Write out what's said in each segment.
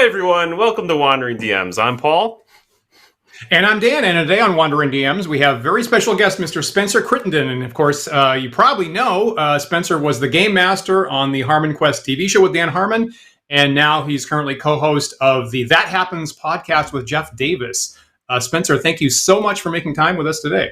Hi, everyone. Welcome to Wandering DMs. I'm Paul. And I'm Dan, and today on Wandering DMs, we have very special guest, Mr. Spencer Crittenden. And of course, you probably know Spencer was the game master on the HarmonQuest TV show with Dan Harmon, and now he's currently co-host of the That Happens podcast with Jeff Davis. Spencer, thank you so much for making time with us today.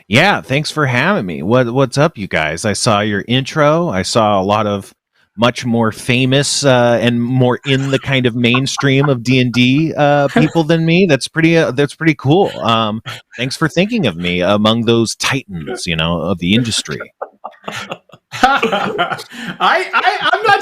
Yeah, thanks for having me. What's up, you guys? I saw your intro. I saw a lot of much more famous and more in the kind of mainstream of D&D people than me. That's pretty cool. Thanks for thinking of me among those titans, of the industry. I'm not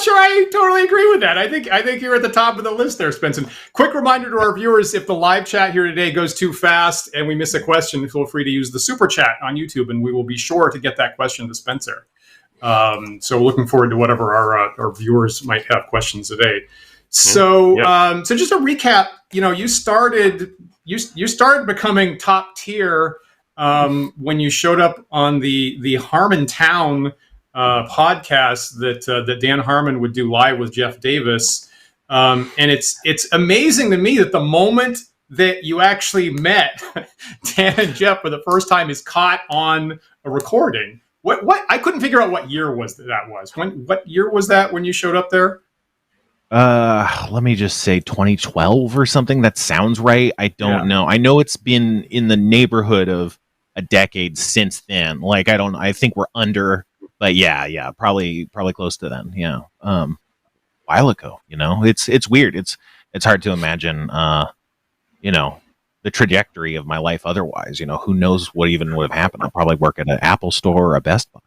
sure I totally agree with that. I think you're at the top of the list there, Spencer. Quick reminder to our viewers, if the live chat here today goes too fast and we miss a question, feel free to use the super chat on YouTube, and we will be sure to get that question to Spencer. So looking forward to whatever our viewers might have questions today. So so just a recap, you started becoming top tier when you showed up on the Harmontown podcast that Dan Harmon would do live with Jeff Davis. And it's amazing to me that the moment that you actually met Dan and Jeff for the first time is caught on a recording. What I couldn't figure out what year was. What year was that when you showed up there? Let me just say 2012 or something. That sounds right. I don't know. I know it's been in the neighborhood of a decade since then. I think we're under, but yeah, probably close to then. Yeah. While ago, it's weird. It's hard to imagine, the trajectory of my life otherwise. Who knows what even would have happened. I'll probably work at an Apple store or a Best Buy.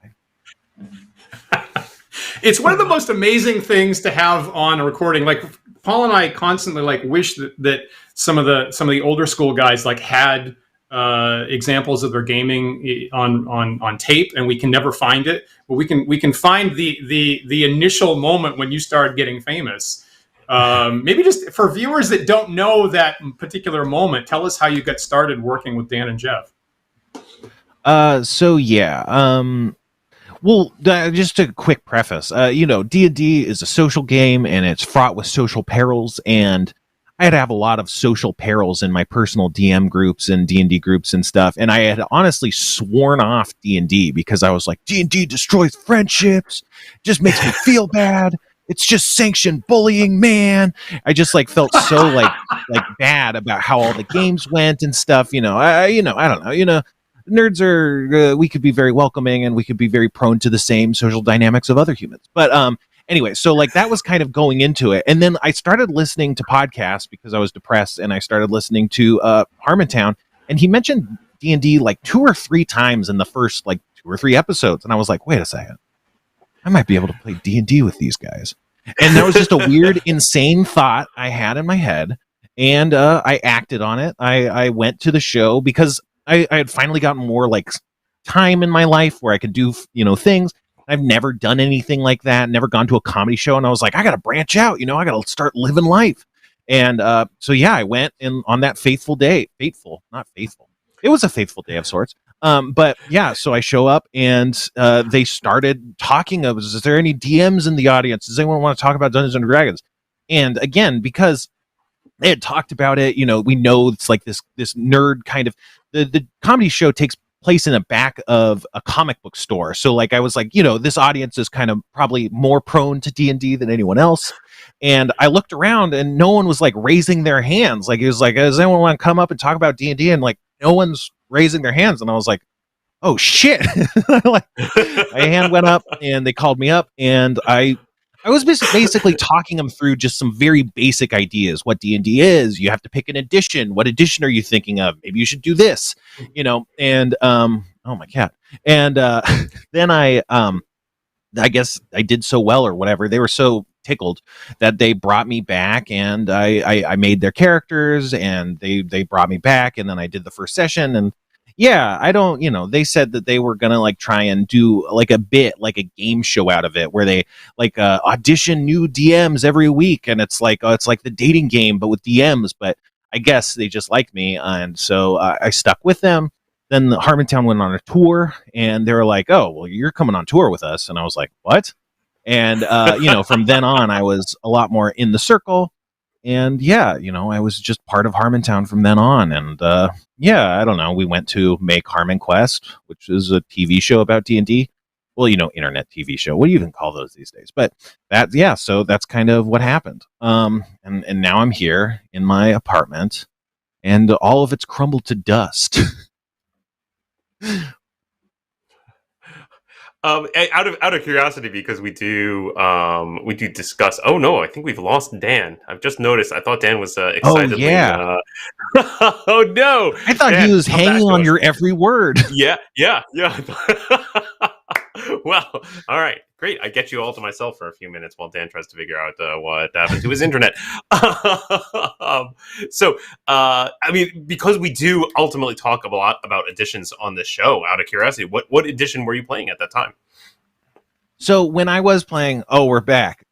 It's one of the most amazing things to have on a recording. Like Paul and I constantly wish that some of the older school guys had examples of their gaming on tape, and we can never find it. But we can find the initial moment when you started getting famous. Maybe just for viewers that don't know that particular moment, tell us how you got started working with Dan and Jeff. Well, just a quick preface. D&D is a social game, and it's fraught with social perils, and I had to have a lot of social perils in my personal DM groups and D&D groups and stuff, and I had honestly sworn off D&D because I was like, D&D destroys friendships, just makes me feel bad. It's just sanctioned bullying, man. I just felt so bad about how all the games went and stuff. I don't know. Nerds are we could be very welcoming, and we could be very prone to the same social dynamics of other humans. But anyway, so that was kind of going into it, and then I started listening to podcasts because I was depressed, and I started listening to Harmontown, and he mentioned D&D 2 or 3 times in the first 2 or 3 episodes, and I was like, wait a second. I might be able to play D&D with these guys. And that was just a weird, insane thought I had in my head. And I acted on it. I went to the show because I had finally gotten more time in my life where I could do, things. I've never done anything like that, never gone to a comedy show. And I was like, I got to branch out, I got to start living life. And I went on that fateful day. Not faithful. It was a faithful day of sorts. So I show up, and they started talking of, is there any DMs in the audience? Does anyone want to talk about Dungeons and Dragons? And again, because they had talked about it, we know it's this nerd kind of, the comedy show takes place in the back of a comic book store. So I was this audience is kind of probably more prone to D&D than anyone else. And I looked around, and no one was raising their hands. It was does anyone want to come up and talk about D&D? And no one's raising their hands. And I was like, oh shit. My hand went up, and they called me up, and I was basically talking them through just some very basic ideas. What D&D is, you have to pick an edition. What edition are you thinking of? Maybe you should do this, and oh, my cat. And then I guess I did so well or whatever. They were so tickled that they brought me back, and I made their characters, and they brought me back, and then I did the first session, and they said that they were gonna try and do a bit, a game show out of it, where they audition new DMs every week, and it's it's like the dating game but with DMs. But I guess they just liked me, and so I stuck with them. Then the Harmontown went on a tour, and they were like, oh, well, you're coming on tour with us. And I was like, what? And, from then on, I was a lot more in the circle. And yeah, I was just part of Harmontown from then on. And yeah, I don't know. We went to make HarmonQuest, which is a TV show about D&D. Well, internet TV show. What do you even call those these days? But so that's kind of what happened. And now I'm here in my apartment, and all of it's crumbled to dust. Out of curiosity, because we do discuss. Oh no, I think we've lost Dan. I've just noticed. I thought Dan was excitedly. Oh yeah. Oh no! I thought Dan, he was hanging on your every word. Yeah. Well, all right, great. I get you all to myself for a few minutes while Dan tries to figure out what happened to his internet. I mean, because we do ultimately talk a lot about editions on this show, out of curiosity, what edition were you playing at that time? So when I was playing, we're back.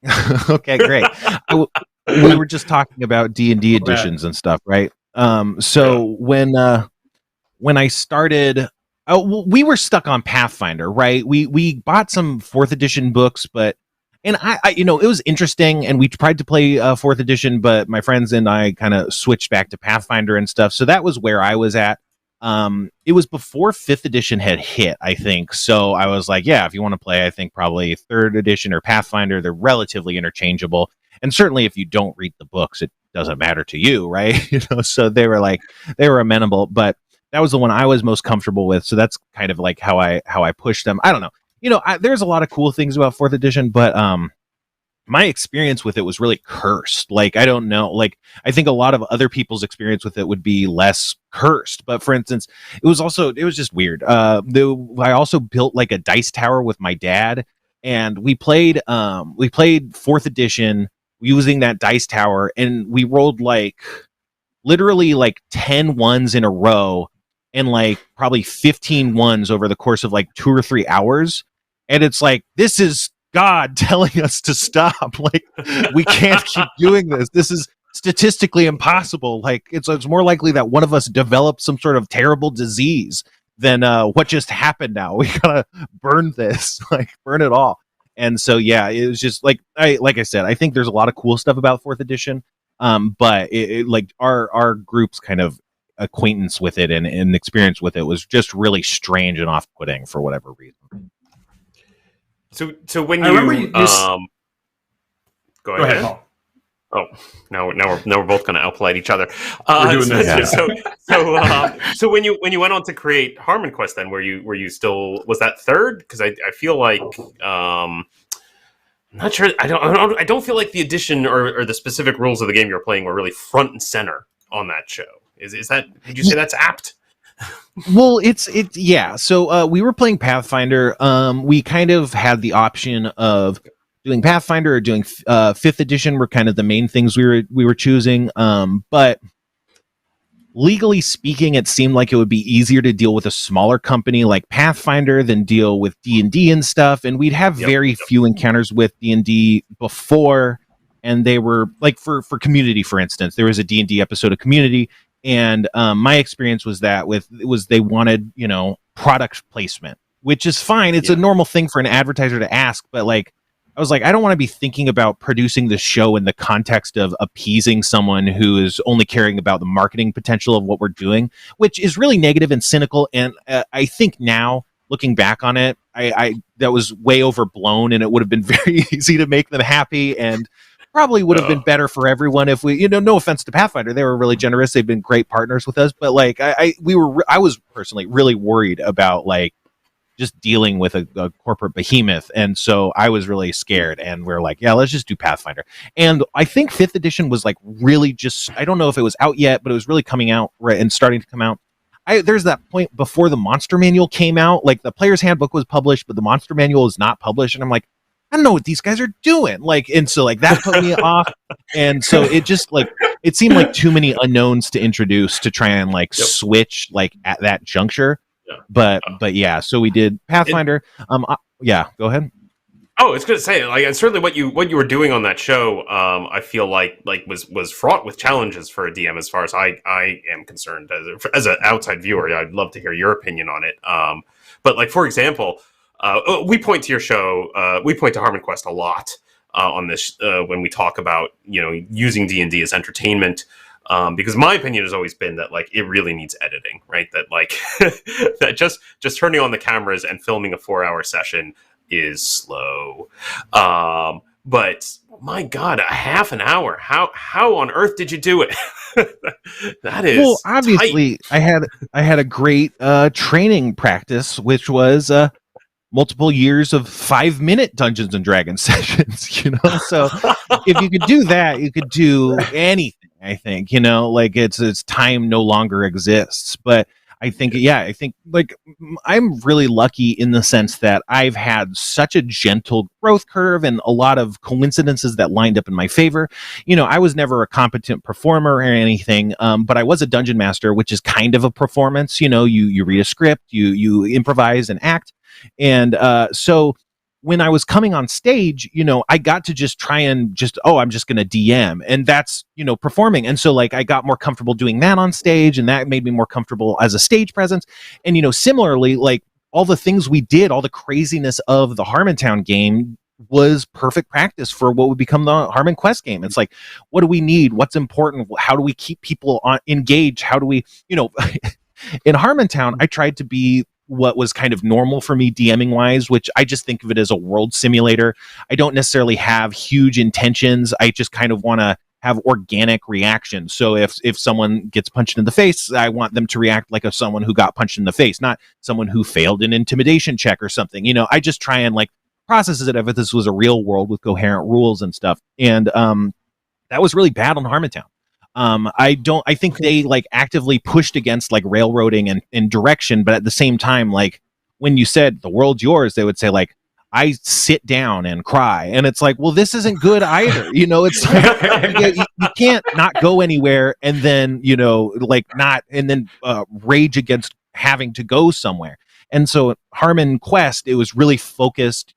Okay, great. We were just talking about D&D editions and stuff, right? When I started, we were stuck on Pathfinder, right? We bought some 4th edition books, and I it was interesting, and we tried to play 4th edition, but my friends and I kind of switched back to Pathfinder and stuff. So that was where I was at. It was before 5th edition had hit, I think. So I was like, yeah, if you want to play, I think probably 3rd edition or Pathfinder, they're relatively interchangeable. And certainly if you don't read the books, it doesn't matter to you, right? So they were amenable, but that was the one I was most comfortable with. So that's kind of like how I pushed them. I don't know. There's a lot of cool things about 4th edition, but my experience with it was really cursed. Like, I don't know. Like, I think a lot of other people's experience with it would be less cursed. But for instance, it was just weird. I also built like a dice tower with my dad, and we played 4th edition using that dice tower, and we rolled literally 10 ones in a row, and probably 15 ones over the course of 2 or 3 hours. And it's like, this is God telling us to stop. We can't keep doing this. This is statistically impossible. It's more likely that one of us developed some sort of terrible disease than what just happened now. We gotta burn this, burn it all. And so, yeah, it was just like I said, I think there's a lot of cool stuff about 4th edition. But our group's kind of acquaintance with it and experience with it was just really strange and off-putting for whatever reason. So when I remember you go ahead, Paul. Oh, now we're both going to outpolite each other. We're doing this. So when you went on to create HarmonQuest, then were you still, was that 3rd? Because I feel like I'm not sure. I don't feel like the edition or the specific rules of the game you're playing were really front and center on that show. Is that? Did you say that's apt? Well, yeah. So we were playing Pathfinder. We kind of had the option of doing Pathfinder or doing 5th edition were kind of the main things we were choosing. But legally speaking, it seemed like it would be easier to deal with a smaller company like Pathfinder than deal with D&D and stuff. And we'd have very few encounters with D&D before. And they were for Community, for instance, there was a D&D episode of Community. And my experience was they wanted, product placement, which is fine. It's a normal thing for an advertiser to ask. But I was like, I don't want to be thinking about producing the show in the context of appeasing someone who is only caring about the marketing potential of what we're doing, which is really negative and cynical. And I think now, looking back on it, I that was way overblown, and it would have been very easy to make them happy, and probably would have been better for everyone if we, no offense to Pathfinder, they were really generous. They've been great partners with us, but I was personally really worried about just dealing with a corporate behemoth. And so I was really scared, and we're like, yeah, let's just do Pathfinder. And I think 5th edition was really just, I don't know if it was out yet, but it was really coming out right and starting to come out. There's that point before the monster manual came out, the player's handbook was published, but the monster manual is not published. And I'm like, I don't know what these guys are doing. And so that put me off. And so it just it seemed like too many unknowns to introduce to try and switch at that juncture. Yeah. But yeah, so we did Pathfinder. Yeah, go ahead. Oh, it's good to say. Certainly what you were doing on that show, I feel like was fraught with challenges for a DM as far as I am concerned. As an outside viewer, I'd love to hear your opinion on it. But for example, we point to your show, we point to HarmonQuest a lot. on this when we talk about using D&D as entertainment. Because my opinion has always been that like it really needs editing, right? That like that just turning on the cameras and filming a 4-hour session is slow. But my God, a half an hour. How on earth did you do it? That is well, obviously tight. I had a great training practice, which was multiple years of 5-minute Dungeons and Dragons sessions, so if you could do that, you could do anything. I think, like it's time no longer exists. But I think, like I'm really lucky in the sense that I've had such a gentle growth curve and a lot of coincidences that lined up in my favor. I was never a competent performer or anything, but I was a dungeon master, which is kind of a performance. You read a script, you improvise and act. And so when I was coming on stage, I got to just try and I'm just going to DM, and that's, performing. And so like I got more comfortable doing that on stage, and that made me more comfortable as a stage presence. And, similarly, like all the things we did, all the craziness of the Harmontown game was perfect practice for what would become the HarmonQuest game. It's like, what do we need? What's important? How do we keep people engaged? How do we, in Harmontown, I tried to be what was kind of normal for me DMing wise, which I just think of it as a world simulator. I don't necessarily have huge intentions. I just kind of want to have organic reactions. So if someone gets punched in the face, I want them to react like someone who got punched in the face, not someone who failed an intimidation check or something. I just try and like process it if this was a real world with coherent rules and stuff. And that was really bad on Harmontown. I think they like actively pushed against like railroading and direction, but at the same time, like when you said the world's yours, they would say like, I sit down and cry. And it's like, well, this isn't good either. It's like, you can't not go anywhere and then, rage against having to go somewhere. And so HarmonQuest, it was really focused,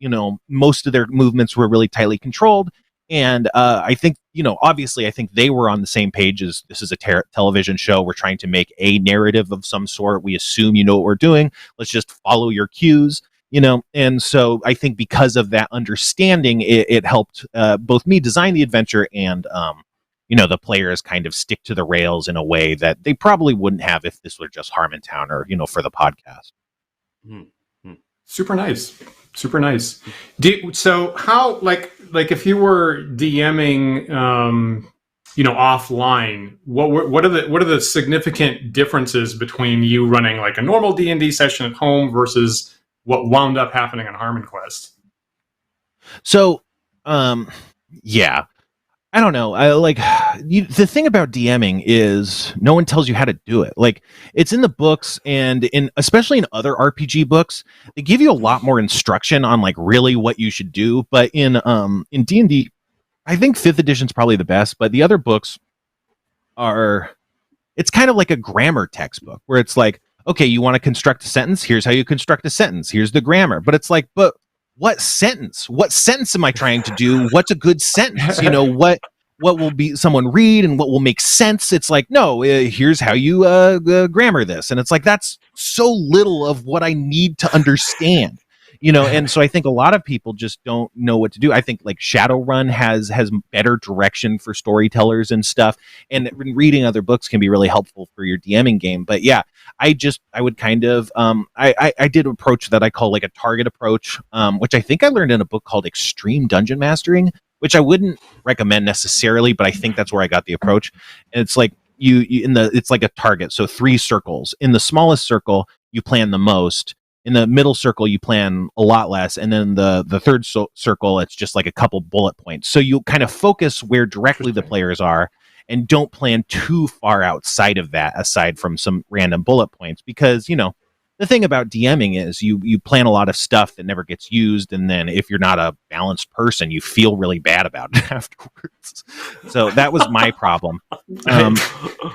most of their movements were really tightly controlled. And I think, obviously, I think they were on the same page as this is a television show. We're trying to make a narrative of some sort. We assume you know what we're doing. Let's just follow your cues, And so I think because of that understanding, it helped both me design the adventure and, the players kind of stick to the rails in a way that they probably wouldn't have if this were just Harmontown or, for the podcast. Mm-hmm. Super nice. So how, like if you were DMing, offline, what are the significant differences between you running like a normal D&D session at home versus what wound up happening on HarmonQuest? So, yeah. I don't know. The thing about DMing is no one tells you how to do it. Like it's in the books and especially in other RPG books, they give you a lot more instruction on like really what you should do. But in D&D, I think 5th edition's probably the best, but the other books it's kind of like a grammar textbook where it's like, okay, you want to construct a sentence? Here's how you construct a sentence. Here's the grammar. But it's like, but what sentence am I trying to do? What's a good sentence? What will be someone read and what will make sense? It's like, no, here's how you grammar this. And it's like, that's so little of what I need to understand, And so I think a lot of people just don't know what to do. I think like Shadowrun has better direction for storytellers and stuff. And reading other books can be really helpful for your DMing game. But yeah, I would kind of, I did an approach that I call like a target approach, which I think I learned in a book called Extreme Dungeon Mastering, which I wouldn't recommend necessarily, but I think that's where I got the approach. And it's like it's like a target. So 3 circles. In the smallest circle, you plan the most. In the middle circle, you plan a lot less. And then the third circle, it's just like a couple bullet points. So you kind of focus where directly the players are and don't plan too far outside of that, aside from some random bullet points. Because, the thing about DMing is you plan a lot of stuff that never gets used. And then if you're not a balanced person, you feel really bad about it afterwards. So that was my problem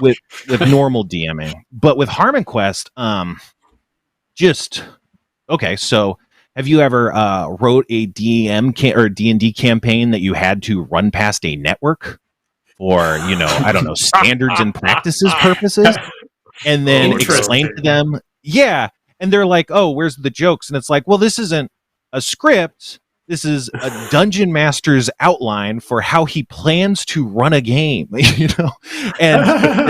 with normal DMing. But with HarmonQuest, okay, so have you ever wrote a or D&D campaign that you had to run past a network for, I don't know, standards and practices purposes, and then explain to them, yeah, and they're like, oh, where's the jokes? And it's like, well, this isn't a script, this is a dungeon master's outline for how he plans to run a game, you know, and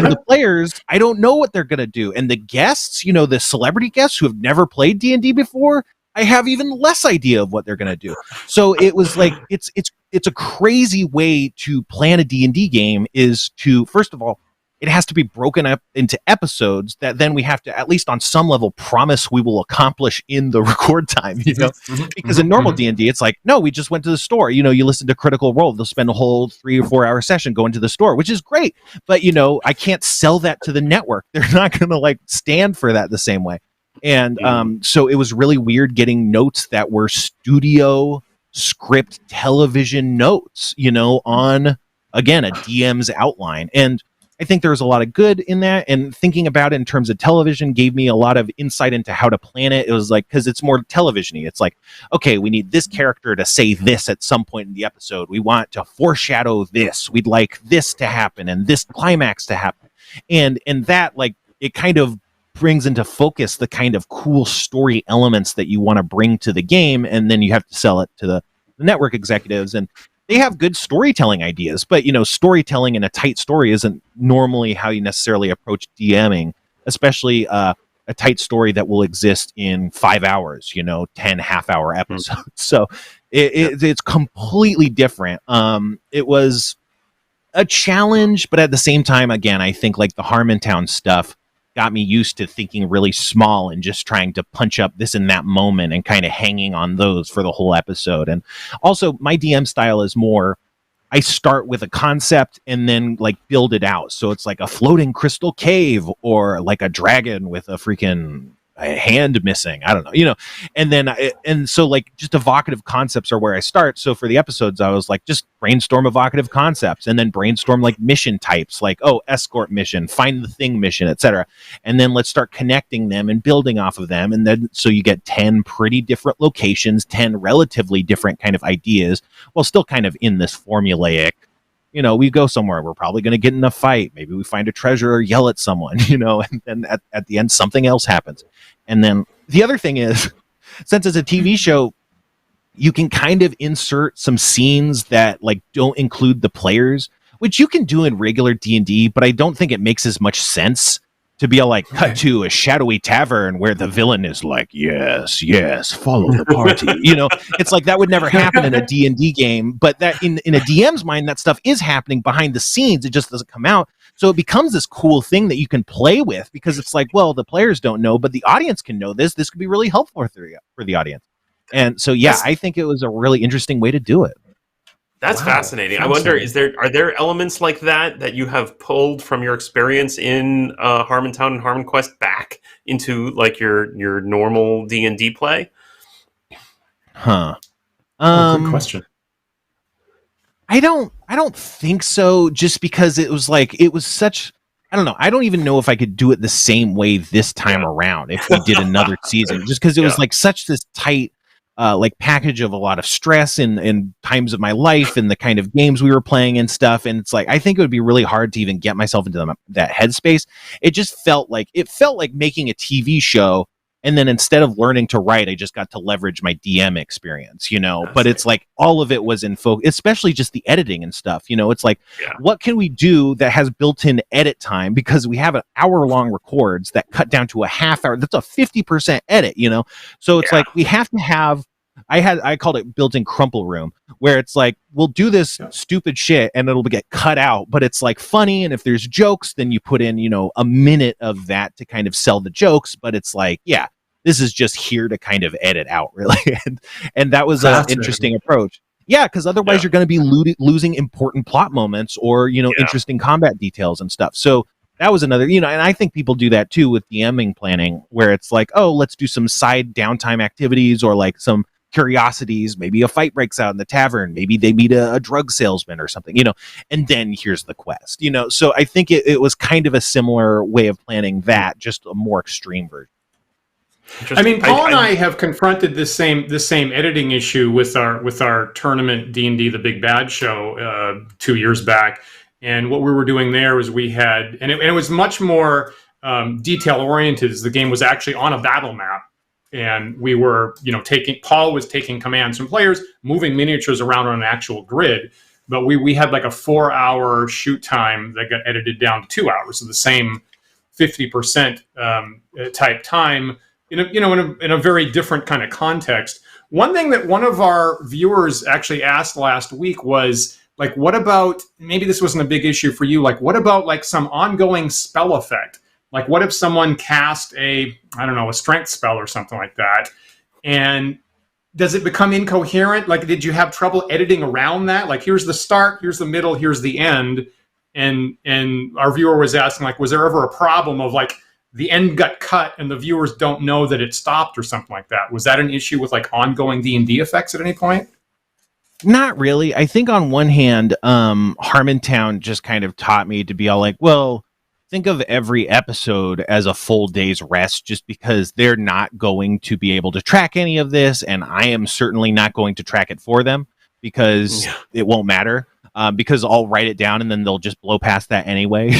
the players, I don't know what they're going to do. And the guests, you know, the celebrity guests who have never played D&D before, I have even less idea of what they're going to do. So it was like, it's a crazy way to plan a D&D game is to, first of all, it has to be broken up into episodes that then we have to, at least on some level, promise we will accomplish in the record time, you know, because in normal D&D, it's like, no, we just went to the store. You know, you listen to Critical Role, they'll spend a whole 3 or 4 hour session going to the store, which is great. But, you know, I can't sell that to the network. They're not going to like stand for that the same way. And so it was really weird getting notes that were studio script television notes, you know, on, again, a DM's outline. And I think there was a lot of good in that, and thinking about it in terms of television gave me a lot of insight into how to plan it. It was like, because it's more television-y. It's like, okay, we need this character to say this at some point in the episode. We want to foreshadow this. We'd like this to happen and this climax to happen. And that, like, it kind of brings into focus the kind of cool story elements that you want to bring to the game, and then you have to sell it to the network executives. And they have good storytelling ideas, but, you know, storytelling in a tight story isn't normally how you necessarily approach DMing, especially a tight story that will exist in 5 hours, you know, 10 half-hour episodes. So it's completely different. It was a challenge, but at the same time, again, I think like the Harmontown stuff got me used to thinking really small and just trying to punch up this and that moment and kind of hanging on those for the whole episode. And also my DM style is more, I start with a concept and then like build it out. So it's like a floating crystal cave or like a dragon with a freaking hand missing. I don't know, you know, and then, and so like just evocative concepts are where I start. So for the episodes, I was like, just brainstorm evocative concepts and then brainstorm like mission types, like, oh, escort mission, find the thing mission, etc. And then let's start connecting them and building off of them. And then, so you get 10 pretty different locations, 10 relatively different kind of ideas, while still kind of in this formulaic, you know, we go somewhere, we're probably going to get in a fight. Maybe we find a treasure or yell at someone, you know, and then at the end, something else happens. And then the other thing is, since it's a TV show, you can kind of insert some scenes that like don't include the players, which you can do in regular D&D, but I don't think it makes as much sense to be like cut to a shadowy tavern where the villain is like, yes, follow the party. You know, it's like that would never happen in a D&D game, but that in a DM's mind, that stuff is happening behind the scenes. It just doesn't come out. So it becomes this cool thing that you can play with because it's like, well, the players don't know, but the audience can know this. This could be really helpful for the audience. And so, yeah, I think it was a really interesting way to do it. That's fascinating. I wonder, are there elements like that you have pulled from your experience in Harmontown and HarmonQuest back into like your normal D&D play? Good question. I don't think so. Just because it was such. I don't know. I don't even know if I could do it the same way this time around if we did another season. Just because it was like such this tight. Like package of a lot of stress in times of my life and the kind of games we were playing and stuff. And it's like, I think it would be really hard to even get myself into that headspace. It just felt like making a TV show. And then instead of learning to write, I just got to leverage my DM experience, you know, but it's like all of it was in focus, especially just the editing and stuff. You know, it's like, what can we do that has built-in edit time? Because we have an hour-long records that cut down to a half hour. That's a 50% edit, you know? So it's like, we have to have, I called it built-in crumple room, where it's like, we'll do this stupid shit and it'll get cut out, but it's like funny. And if there's jokes, then you put in, you know, a minute of that to kind of sell the jokes. But it's like, this is just here to kind of edit out, really. and that was an interesting approach. Yeah, because otherwise you're going to be losing important plot moments or, you know, interesting combat details and stuff. So that was another, you know, and I think people do that too with DMing planning, where it's like, oh, let's do some side downtime activities or like some curiosities. Maybe a fight breaks out in the tavern. Maybe they meet a drug salesman or something, you know, and then here's the quest, you know. So I think it was kind of a similar way of planning that, just a more extreme version. I mean, Paul and I have confronted this same editing issue with our tournament D&D The Big Bad Show 2 years back, and what we were doing there was we had, and it was much more detail oriented, as the game was actually on a battle map. and we were, Paul was taking commands from players, moving miniatures around on an actual grid. But we had like a 4-hour shoot time that got edited down to 2 hours, so the same 50% type time in a very different kind of context. One thing that one of our viewers actually asked last week was, like, what about, maybe this wasn't a big issue for you, like, what about like some ongoing spell effect? Like, what if someone cast a strength spell or something like that, and does it become incoherent? Like, did you have trouble editing around that? Like, here's the start, here's the middle, here's the end. And our viewer was asking, like, was there ever a problem of like the end got cut and the viewers don't know that it stopped or something like that? Was that an issue with like ongoing D&D effects at any point? Not really. I think on one hand, Harmontown just kind of taught me to be all like, well, think of every episode as a full day's rest, just because they're not going to be able to track any of this, and I am certainly not going to track it for them because it won't matter. Because I'll write it down and then they'll just blow past that anyway.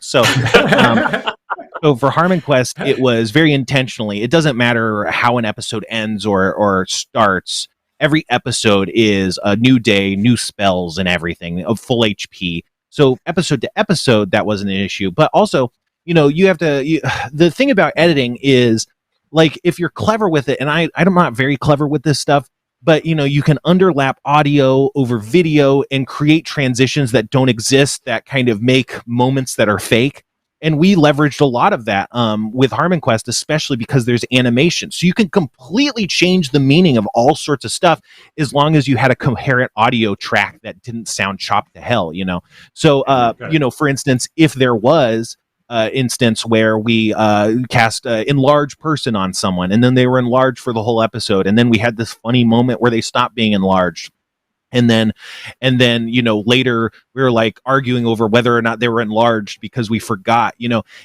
So for HarmonQuest, it was very intentionally. It doesn't matter how an episode ends or starts. Every episode is a new day, new spells and everything, of full HP. So episode to episode, that wasn't an issue. But also, you have to. The thing about editing is, like, if you're clever with it, and I'm not very clever with this stuff, but you can underlap audio over video and create transitions that don't exist, that kind of make moments that are fake. And we leveraged a lot of that with HarmonQuest, especially because there's animation. So you can completely change the meaning of all sorts of stuff as long as you had a coherent audio track that didn't sound chopped to hell, So, for instance, if there was instance where we cast enlarge person on someone, and then they were enlarged for the whole episode, and then we had this funny moment where they stopped being enlarged. And then, later we were like arguing over whether or not they were enlarged because we forgot,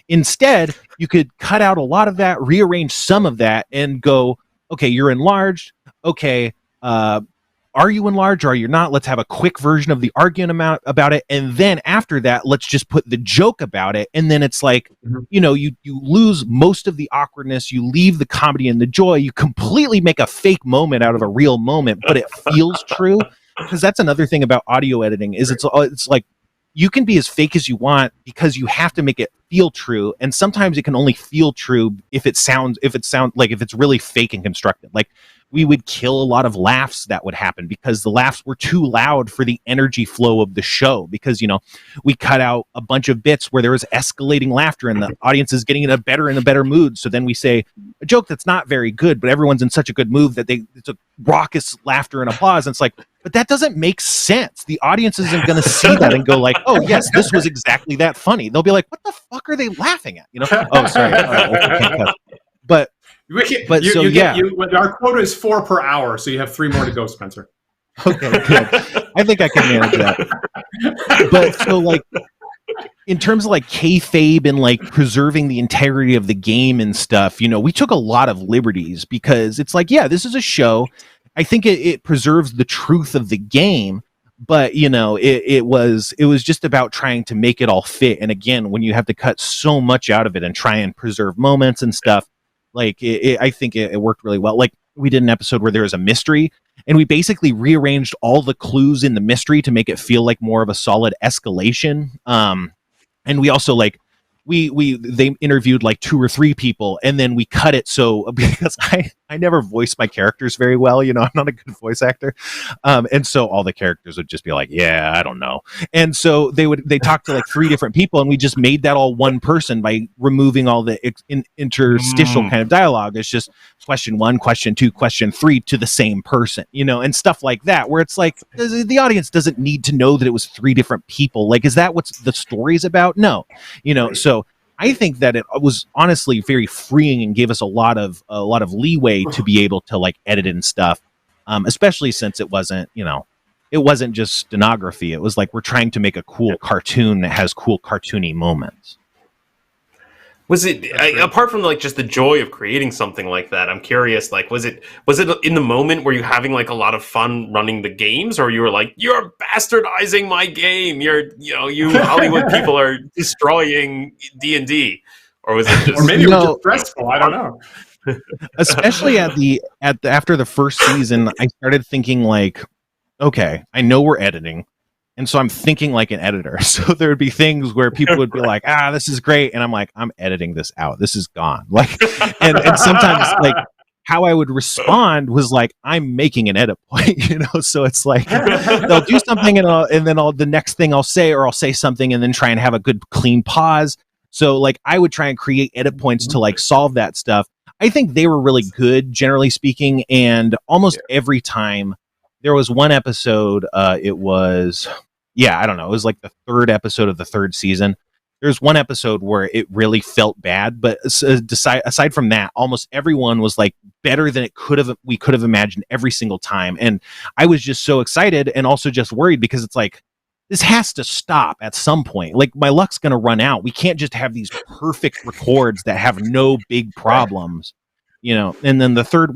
instead you could cut out a lot of that, rearrange some of that and go, okay, you're enlarged. Okay. Are you enlarged or are you not? Let's have a quick version of the argument about it. And then after that, let's just put the joke about it. And then it's like, you lose most of the awkwardness. You leave the comedy and the joy. You completely make a fake moment out of a real moment, but it feels true. Because that's another thing about audio editing is it's like you can be as fake as you want because you have to make it feel true, and sometimes it can only feel true if it's really fake and constructed. Like, we would kill a lot of laughs that would happen because the laughs were too loud for the energy flow of the show, because we cut out a bunch of bits where there was escalating laughter and the audience is getting in a better mood. So then we say a joke that's not very good, but everyone's in such a good mood that it's a raucous laughter and applause, and it's like, but that doesn't make sense. The audience isn't going to see that and go like, oh yes, this was exactly that funny. They'll be like, what the fuck are they laughing at? Oh, sorry. But our quota is 4 per hour, so you have 3 more to go, Spencer. Okay, good. I think I can manage that. But so, like, in terms of like kayfabe and like preserving the integrity of the game and stuff, we took a lot of liberties because it's like, yeah, this is a show. I think it preserves the truth of the game, but it was just about trying to make it all fit. And again, when you have to cut so much out of it and try and preserve moments and stuff, like I think it worked really well. Like, we did an episode where there was a mystery, and we basically rearranged all the clues in the mystery to make it feel like more of a solid escalation. And we also they interviewed like 2 or 3 people, and then we cut it so, because I never voice my characters very well, I'm not a good voice actor, and so all the characters would just be like, yeah, I don't know, and so they talked to like 3 different people, and we just made that all one person by removing all the interstitial kind of dialogue. It's just question 1, question 2, question 3 to the same person, and stuff like that, where it's like the audience doesn't need to know that it was 3 different people. Like, is that what the story's about? No, so I think that it was honestly very freeing and gave us a lot of leeway to be able to like edit and stuff, especially since it wasn't just stenography. It was like, we're trying to make a cool cartoon that has cool cartoony moments. Was it apart from like just the joy of creating something like that? I'm curious. Like, was it in the moment were you having like a lot of fun running the games, or you were like, you're bastardizing my game? You Hollywood people are destroying D&D, or was it just, or maybe it was just stressful? I don't know. especially after the first season, I started thinking like, okay, I know we're editing. And so I'm thinking like an editor. So there would be things where people would be like, this is great. And I'm like, I'm editing this out. This is gone. Like, and sometimes like how I would respond was like, I'm making an edit point,? So it's like, they'll do something and then the next thing I'll say something and then try and have a good clean pause. So like I would try and create edit points to like solve that stuff. I think they were really good, generally speaking. And almost every time there was one episode, it was like the third episode of the third season. There's one episode where it really felt bad, but aside from that, almost everyone was like better than we could have imagined every single time. And I was just so excited and also just worried because it's like, this has to stop at some point. Like my luck's going to run out. We can't just have these perfect records that have no big problems, And then the third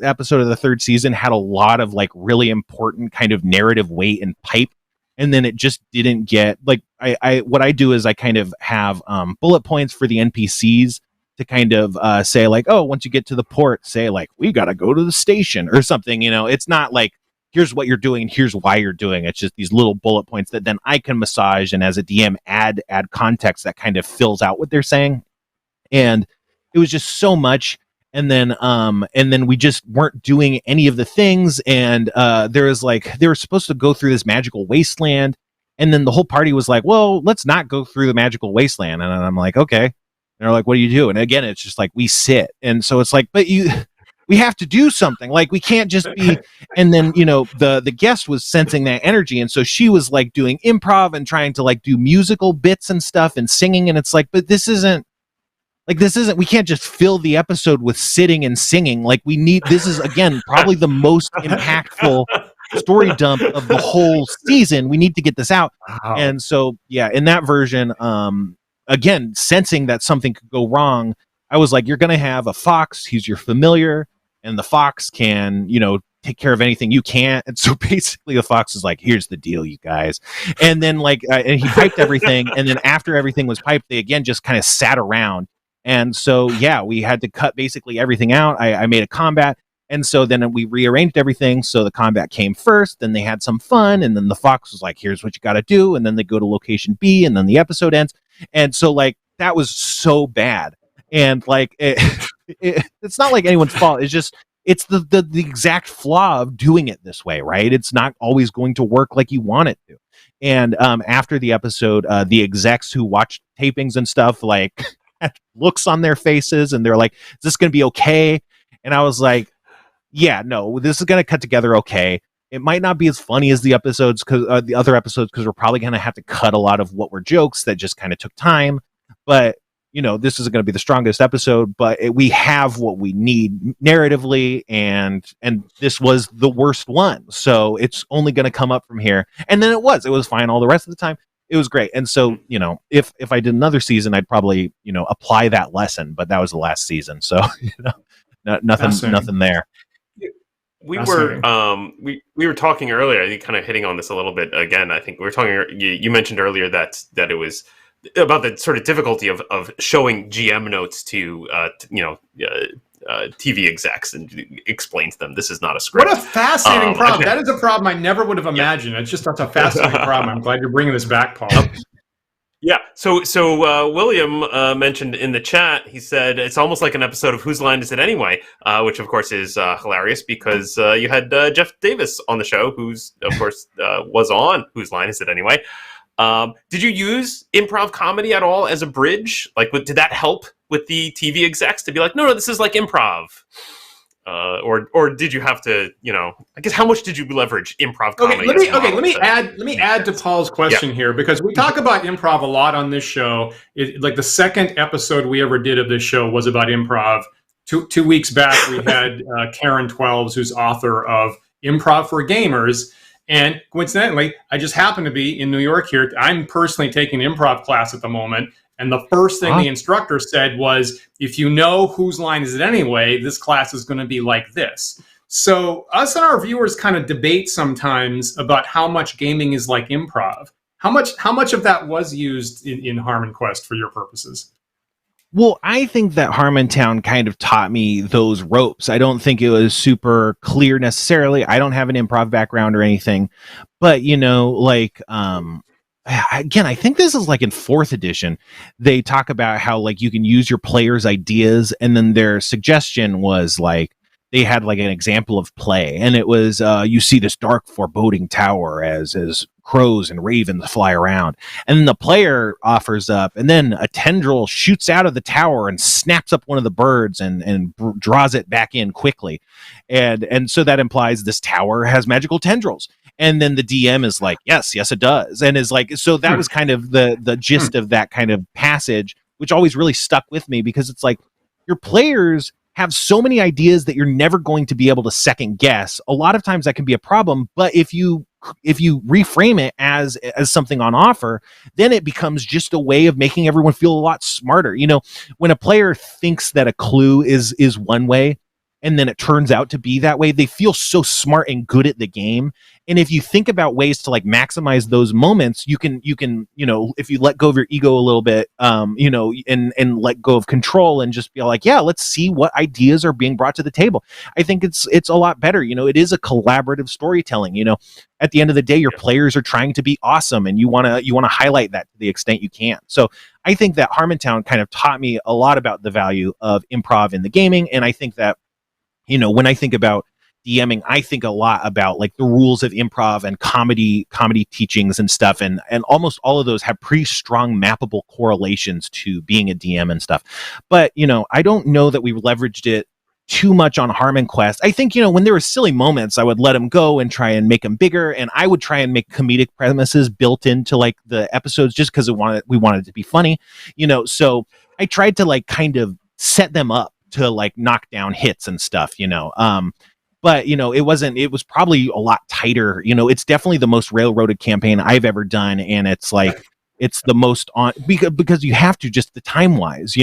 episode of the third season had a lot of like really important kind of narrative weight and pipe. And then it just didn't get like, what I do is I kind of have bullet points for the NPCs to kind of say like, oh, once you get to the port, say like, we got to go to the station or something. It's not like, here's what you're doing and here's why you're doing it. It's just these little bullet points that then I can massage and as a DM add context that kind of fills out what they're saying. And it was just so much. And then we just weren't doing any of the things. And there was like, they were supposed to go through this magical wasteland. And then the whole party was like, well, let's not go through the magical wasteland. And I'm like, okay. And they're like, what do you do? And again, it's just like, we sit. And so it's like, but we have to do something. Like we can't just be. And then, the guest was sensing that energy. And so she was like doing improv and trying to like do musical bits and stuff and singing. And it's like, but this isn't, we can't just fill the episode with sitting and singing. Like this is again, probably the most impactful story dump of the whole season. We need to get this out. Wow. And so, yeah, in that version, again, sensing that something could go wrong, I was like, you're going to have a fox. He's your familiar and the fox can, take care of anything you can't. And so basically the fox is like, here's the deal, you guys. And then like, and he piped everything. And then after everything was piped, they again just kind of sat around. And so, yeah, we had to cut basically everything out. I made a combat. And so then we rearranged everything. So the combat came first, then they had some fun. And then the fox was like, here's what you got to do. And then they go to location B and then the episode ends. And so like, that was so bad. And like, it's not like anyone's fault. It's just, it's the exact flaw of doing it this way, right? It's not always going to work like you want it to. And after the episode, the execs who watched tapings and stuff, like, looks on their faces and they're like, is this going to be okay? And I was like, yeah, no, this is going to cut together okay. It might not be as funny as the episodes, because the other episodes, because we're probably going to have to cut a lot of what were jokes that just kind of took time. But this isn't going to be the strongest episode, but we have what we need narratively, and this was the worst one, so it's only going to come up from here. And then it was fine all the rest of the time. It was great. And so, if I did another season, I'd probably, apply that lesson, but that was the last season. So, nothing there. We were talking earlier, kind of hitting on this a little bit again. I think we were talking, you mentioned earlier that it was about the sort of difficulty of showing GM notes to, TV execs and explain to them this is not a script. What a fascinating problem. That is a problem I never would have imagined. It's just such a fascinating problem. I'm glad you're bringing this back, Paul. Yeah. So William mentioned in the chat, he said it's almost like an episode of Whose Line Is It Anyway? Which of course is hilarious because you had Jeff Davis on the show, who's of course was on Whose Line Is It Anyway? Did you use improv comedy at all as a bridge? Like, did that help with the TV execs to be like, no, this is like improv? Or did you have to, I guess, how much did you leverage improv comedy? Let me add to Paul's question here, because we talk about improv a lot on this show. Like the second episode we ever did of this show was about improv. Two weeks back, we had Karen Twelves, who's author of Improv for Gamers. And coincidentally, I just happen to be in New York here. I'm personally taking an improv class at the moment. And the first thing the instructor said was, if you know whose line is it anyway, this class is going to be like this. So us and our viewers kind of debate sometimes about how much gaming is like improv. How much of that was used in HarmonQuest for your purposes? Well, I think that Harmontown kind of taught me those ropes. I don't think it was super clear necessarily. I don't have an improv background or anything, but like again, I think this is like in fourth edition. They talk about how like you can use your players' ideas, and then their suggestion was like they had like an example of play, and it was you see this dark foreboding tower as crows and ravens fly around, and then the player offers up, and then a tendril shoots out of the tower and snaps up one of the birds and draws it back in quickly, and so that implies this tower has magical tendrils. And then the DM is like, yes, it does. And is like, so that was kind of the gist of that kind of passage, which always really stuck with me, because it's like your players have so many ideas that you're never going to be able to second guess. A lot of times that can be a problem, but if you reframe it as something on offer, then it becomes just a way of making everyone feel a lot smarter. When a player thinks that a clue is one way, and then it turns out to be that way, they feel so smart and good at the game. And if you think about ways to like maximize those moments, you can, if you let go of your ego a little bit, and let go of control and just be like, yeah, let's see what ideas are being brought to the table. I think it's a lot better. It is a collaborative storytelling. At the end of the day, your players are trying to be awesome, and you want to highlight that to the extent you can. So I think that Harmontown kind of taught me a lot about the value of improv in the gaming. And I think that, when I think about DMing, I think a lot about like the rules of improv and comedy teachings and stuff. And almost all of those have pretty strong mappable correlations to being a DM and stuff. But, I don't know that we leveraged it too much on HarmonQuest. I think, when there were silly moments, I would let them go and try and make them bigger. And I would try and make comedic premises built into like the episodes just because we wanted it to be funny, so I tried to like kind of set them up to like knock down hits and stuff, but it was probably a lot tighter. It's definitely the most railroaded campaign I've ever done, and it's like it's the most on because you have to, just the time wise,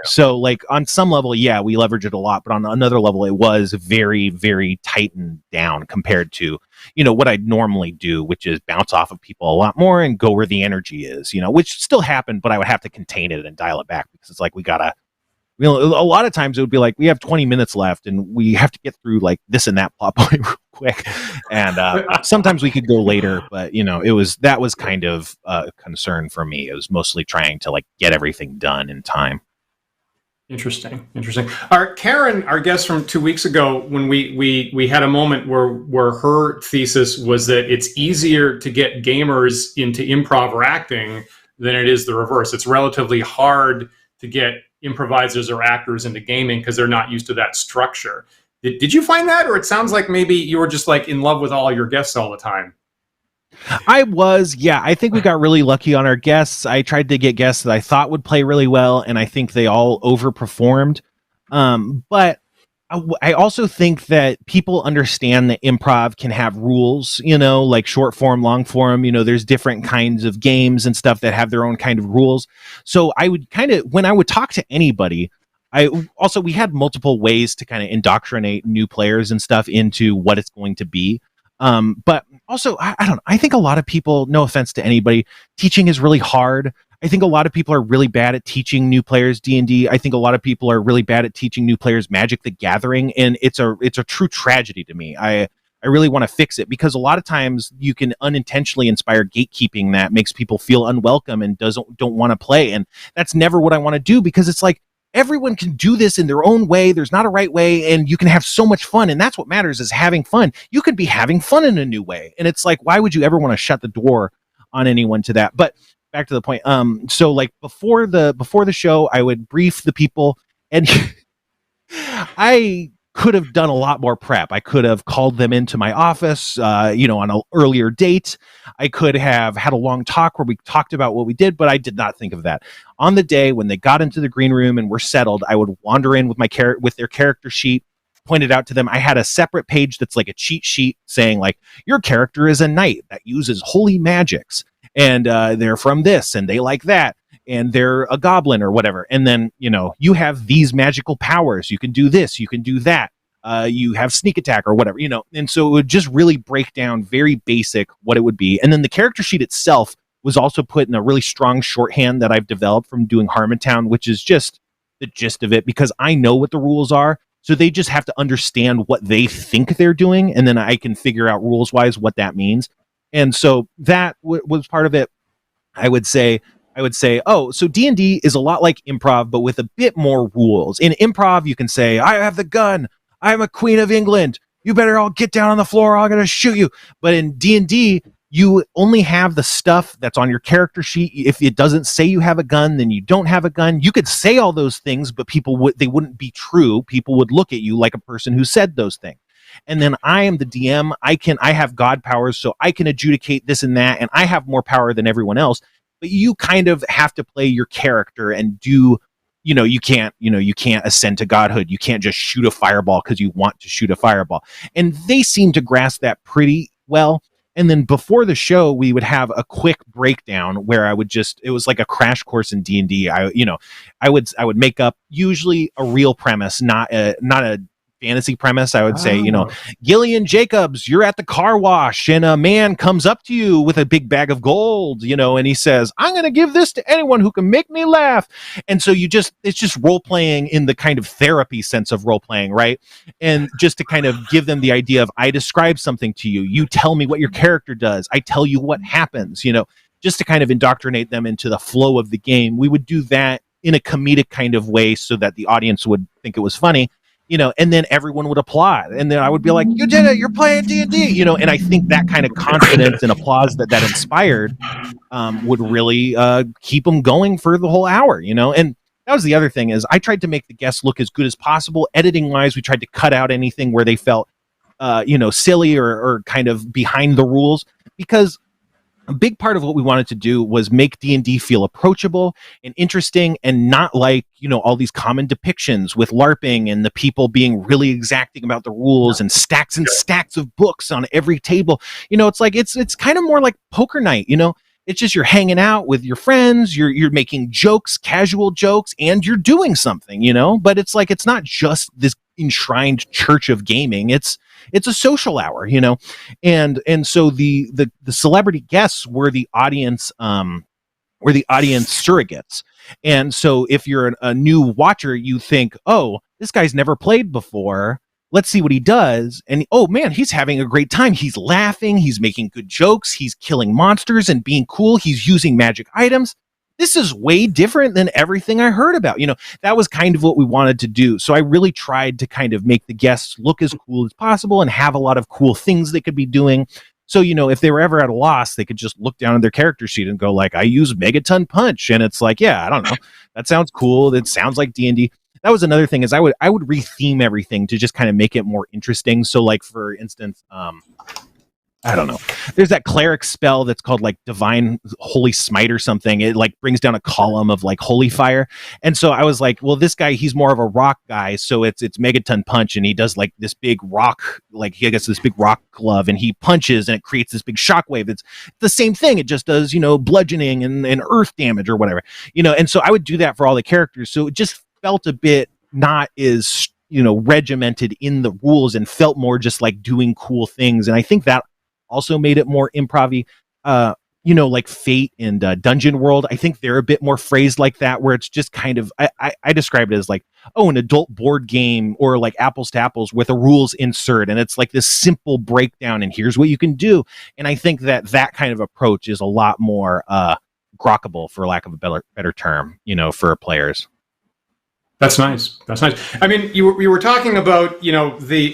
so like on some level, yeah, we leverage it a lot, but on another level it was very, very tightened down compared to what I'd normally do, which is bounce off of people a lot more and go where the energy is, which still happened, but I would have to contain it and dial it back, because it's like we gotta, a lot of times it would be like we have 20 minutes left and we have to get through like this and that plot point real quick. And sometimes we could go later, but that was kind of a concern for me. It was mostly trying to like get everything done in time. Interesting. Our Karen, our guest from 2 weeks ago, when we had a moment where her thesis was that it's easier to get gamers into improv or acting than it is the reverse. It's relatively hard to get improvisers or actors into gaming because they're not used to that structure. Did you find that, or it sounds like maybe you were just like in love with all your guests all the time? I was, yeah. I think we got really lucky on our guests. I tried to get guests that I thought would play really well, and I think they all overperformed. But I also think that people understand that improv can have rules, like short form, long form, there's different kinds of games and stuff that have their own kind of rules. So I would when I would talk to anybody, we had multiple ways to kind of indoctrinate new players and stuff into what it's going to be. But also, I don't know, I think a lot of people, no offense to anybody, teaching is really hard. I think a lot of people are really bad at teaching new players D&D. I think a lot of people are really bad at teaching new players Magic the Gathering, and it's a true tragedy to me. I really want to fix it, because a lot of times you can unintentionally inspire gatekeeping that makes people feel unwelcome and don't want to play, and that's never what I want to do, because it's like everyone can do this in their own way. There's not a right way, and you can have so much fun, and that's what matters, is having fun. You could be having fun in a new way, and it's like, why would you ever want to shut the door on anyone to that? But back to the point. So like before the show, I would brief the people, and I could have done a lot more prep. I could have called them into my office, on an earlier date. I could have had a long talk where we talked about what we did, but I did not think of that. On the day when they got into the green room and were settled, I would wander in with with their character sheet, pointed out to them. I had a separate page that's like a cheat sheet saying like, your character is a knight that uses holy magics, and they're from this and they like that, and they're a goblin or whatever. And then, you have these magical powers. You can do this, you can do that. You have sneak attack or whatever, and so it would just really break down very basic what it would be. And then the character sheet itself was also put in a really strong shorthand that I've developed from doing Harmontown, which is just the gist of it, because I know what the rules are. So they just have to understand what they think they're doing, and then I can figure out rules-wise what that means. And so that was part of it. I would say, oh, so D&D is a lot like improv, but with a bit more rules. In improv, you can say, I have the gun. I'm a queen of England. You better all get down on the floor or I'm going to shoot you. But in D&D, you only have the stuff that's on your character sheet. If it doesn't say you have a gun, then you don't have a gun. You could say all those things, but they wouldn't be true. People would look at you like a person who said those things. And then I am the DM. I have God powers, so I can adjudicate this and that, and I have more power than everyone else. But you kind of have to play your character and do, you can't ascend to godhood. You can't just shoot a fireball because you want to shoot a fireball. And they seem to grasp that pretty well. And then before the show, we would have a quick breakdown where it was like a crash course in D&D. I would make up usually a real premise, not a fantasy premise. I would say, Gillian Jacobs, you're at the car wash and a man comes up to you with a big bag of gold, and he says, I'm going to give this to anyone who can make me laugh. And so it's just role playing in the kind of therapy sense of role playing, right? And just to kind of give them the idea of, I describe something to you, you tell me what your character does, I tell you what happens, just to kind of indoctrinate them into the flow of the game. We would do that in a comedic kind of way so that the audience would think it was funny. And then everyone would applaud. And then I would be like, you did it, you're playing D&D, and I think that kind of confidence and applause that inspired would really keep them going for the whole hour, And that was the other thing, is I tried to make the guests look as good as possible. Editing wise, we tried to cut out anything where they felt, silly or kind of behind the rules, because a big part of what we wanted to do was make D&D feel approachable and interesting, and not like, all these common depictions with LARPing and the people being really exacting about the rules and stacks of books on every table. It's like, it's kind of more like poker night, It's just, you're hanging out with your friends, you're making jokes, casual jokes, and you're doing something, but it's like, it's not just this enshrined church of gaming. It's a social hour, and so the celebrity guests were the audience surrogates. And so if you're a new watcher, you think, oh, this guy's never played before, let's see what he does. And oh man, he's having a great time. He's laughing, he's making good jokes, he's killing monsters and being cool, he's using magic items. This is way different than everything I heard about. That was kind of what we wanted to do. So I really tried to kind of make the guests look as cool as possible and have a lot of cool things they could be doing. So, if they were ever at a loss, they could just look down at their character sheet and go like, I use Megaton Punch. And it's like, yeah, I don't know. That sounds cool. That sounds like D&D. That was another thing, is I would retheme everything to just kind of make it more interesting. So like, for instance, I don't know. There's that cleric spell that's called like Divine Holy Smite or something. It like brings down a column of like holy fire. And so I was like, well, this guy, he's more of a rock guy. So it's Megaton Punch, and he does like this big rock, like he gets this big rock glove and he punches and it creates this big shockwave. It's the same thing. It just does, bludgeoning and earth damage or whatever, and so I would do that for all the characters. So it just felt a bit not as, regimented in the rules, and felt more just like doing cool things. And I think that also made it more improv-y. Like Fate and Dungeon World, I think they're a bit more phrased like that, where it's just kind of, I describe it as like, an adult board game, or like apples to apples with a rules insert, and it's like this simple breakdown, and here's what you can do. And I think that kind of approach is a lot more grokkable, for lack of a better term, for players. That's nice. I mean, you were talking about,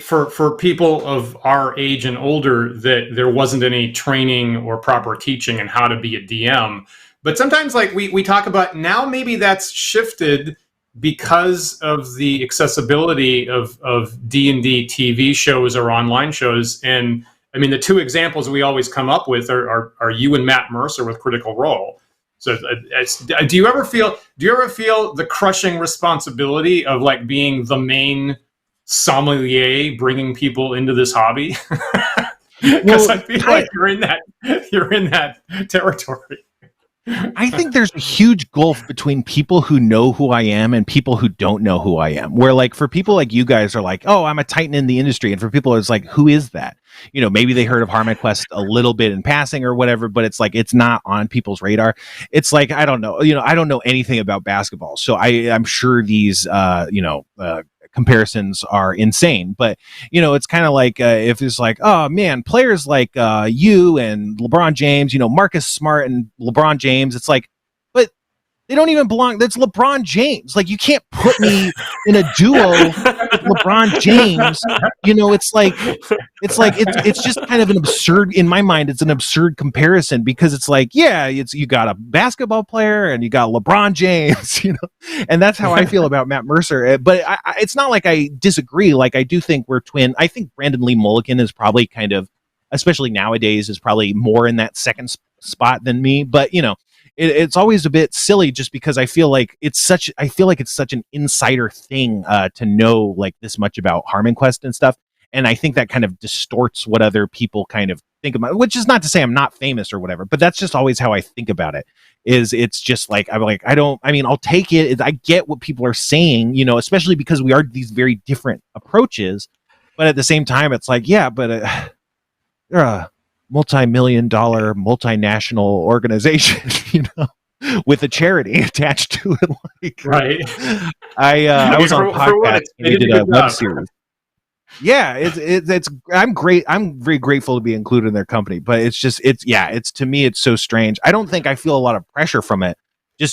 for people of our age and older, that there wasn't any training or proper teaching in how to be a DM. But sometimes, like we talk about now, maybe that's shifted because of the accessibility of D&D TV shows or online shows. And I mean, the two examples we always come up with are you and Matt Mercer with Critical Role. So do you ever feel the crushing responsibility of like being the main sommelier bringing people into this hobby? Because I feel like you're in that territory. I think there's a huge gulf between people who know who I am and people who don't know who I am. Where like for people like you guys are like, oh, I'm a titan in the industry, and for people it's like, who is that? You know, maybe they heard of HarmonQuest a little bit in passing or whatever, but it's like it's not on people's radar. It's like I don't know, I don't know anything about basketball, so I'm sure these comparisons are insane, but it's kind of like if it's like, oh man, players like you and LeBron James, Marcus Smart and LeBron James, it's like, but they don't even belong. That's LeBron James. Like you can't put me in a duo with LeBron James. It's just kind of an absurd, in my mind, it's an absurd comparison because it's like, yeah, you got a basketball player and you got LeBron James, and that's how I feel about Matt Mercer. But it's not like I disagree. Like I do think we're twin. I think Brandon Lee Mulligan is probably kind of, especially nowadays, is probably more in that second spot than me. But it's always a bit silly just because I feel like it's such an insider thing to know like this much about HarmonQuest and stuff. And I think that kind of distorts what other people kind of think about, which is not to say I'm not famous or whatever, but that's just always how I think about it. It's just like, I'll take it. I get what people are saying, especially because we are these very different approaches. But at the same time, it's like, yeah, but they're a multi-million-dollar multinational organization, with a charity attached to it. Like, right. I was on a podcast and we did a web series. Yeah, it's I'm great. I'm very grateful to be included in their company, but it's to me it's so strange. I don't think I feel a lot of pressure from it. You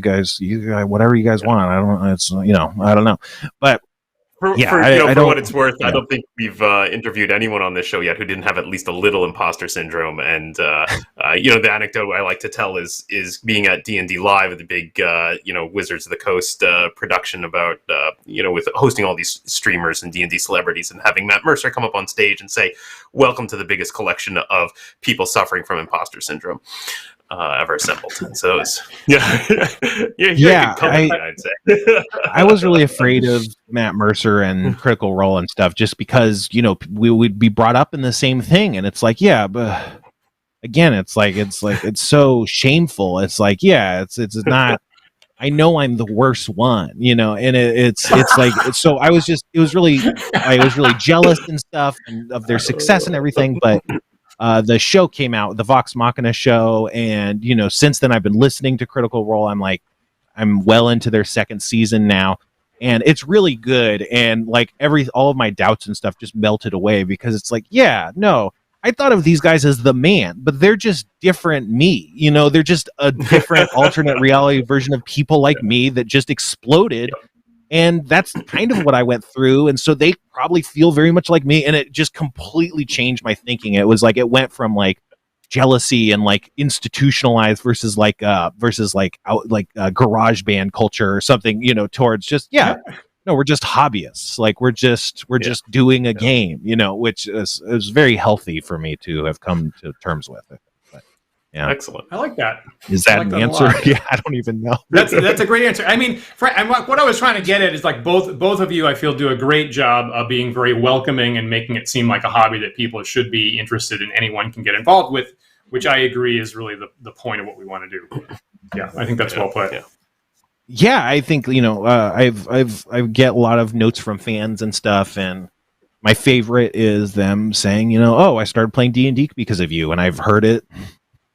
guys, whatever you guys want. I don't know. But For what it's worth, I don't think we've interviewed anyone on this show yet who didn't have at least a little imposter syndrome. And the anecdote I like to tell is being at D&D Live at the big Wizards of the Coast production about with hosting all these streamers and D&D celebrities, and having Matt Mercer come up on stage and say, "Welcome to the biggest collection of people suffering from imposter syndrome ever assembled." And so it was, I'd say. I was really afraid of Matt Mercer and Critical Role and stuff just because we would be brought up in the same thing, and it's like, yeah, but again, it's so shameful. It's like, yeah, it's not. I know I'm the worst one, and it's like, so I was really jealous and stuff and of their success and everything, but. The show came out, the Vox Machina show, and since then I've been listening to Critical Role. I'm well into their second season now, and it's really good. And like all of my doubts and stuff just melted away because it's like, yeah, no, I thought of these guys as the man, but they're just different me. They're just a different alternate reality version of people like me that just exploded. And that's kind of what I went through. And so they probably feel very much like me. And it just completely changed my thinking. It was like, it went from like jealousy and like institutionalized versus garage band culture or something, towards just, no, we're just hobbyists. Like we're just doing a game, which is very healthy for me to have come to terms with it. Yeah, excellent. I like that. Is that an answer? Yeah, I don't even know. That's a great answer. I mean, what I was trying to get at is like both of you, I feel, do a great job of being very welcoming and making it seem like a hobby that people should be interested in. Anyone can get involved with, which I agree is really the point of what we want to do. Yeah, I think that's well put. Yeah, I think I get a lot of notes from fans and stuff, and my favorite is them saying, oh, I started playing D&D because of you, and I've heard it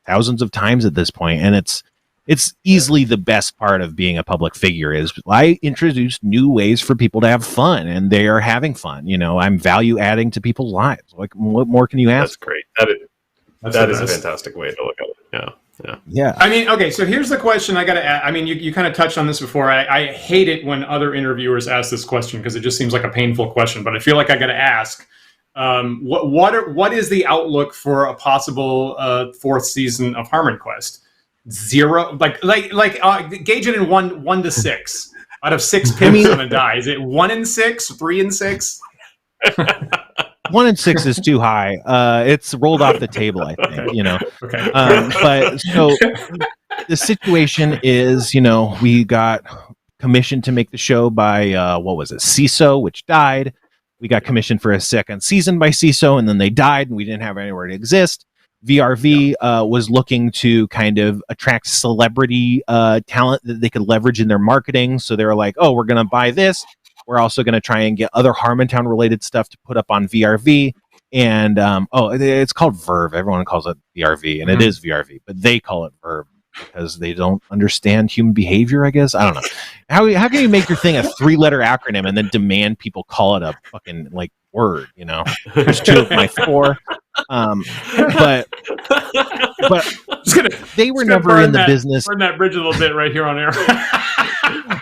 thousands of times at this point, and it's easily the best part of being a public figure is I introduce new ways for people to have fun, and they are having fun. I'm value adding to people's lives. Like, what more can you ask? That's great. That is a fantastic way to look at it. Yeah. I mean, okay, so here's the question I got to ask. I mean, you kind of touched on this before. I hate it when other interviewers ask this question because it just seems like a painful question, but I feel like I got to ask. What is the outlook for a possible fourth season of HarmonQuest? 0, gauge it in 1 to 6 out of 6 pips on a die. Is it 1 and 6, 3 and 6? 1 and 6 is too high. It's rolled off the table, I think. Okay. But so the situation is, we got commissioned to make the show by CISO, which died. We got commissioned for a second season by CISO, and then they died, and we didn't have anywhere to exist. VRV was looking to kind of attract celebrity talent that they could leverage in their marketing. So they were like, oh, we're going to buy this. We're also going to try and get other Harmontown related stuff to put up on VRV. And it's called Verve. Everyone calls it VRV, and it is VRV, but they call it Verve because they don't understand human behavior, I guess. I don't know. How can you make your thing a 3-letter acronym and then demand people call it a fucking like word, you know? There's 2 of my 4. But they were never in the business. Burn that bridge a little bit right here on air.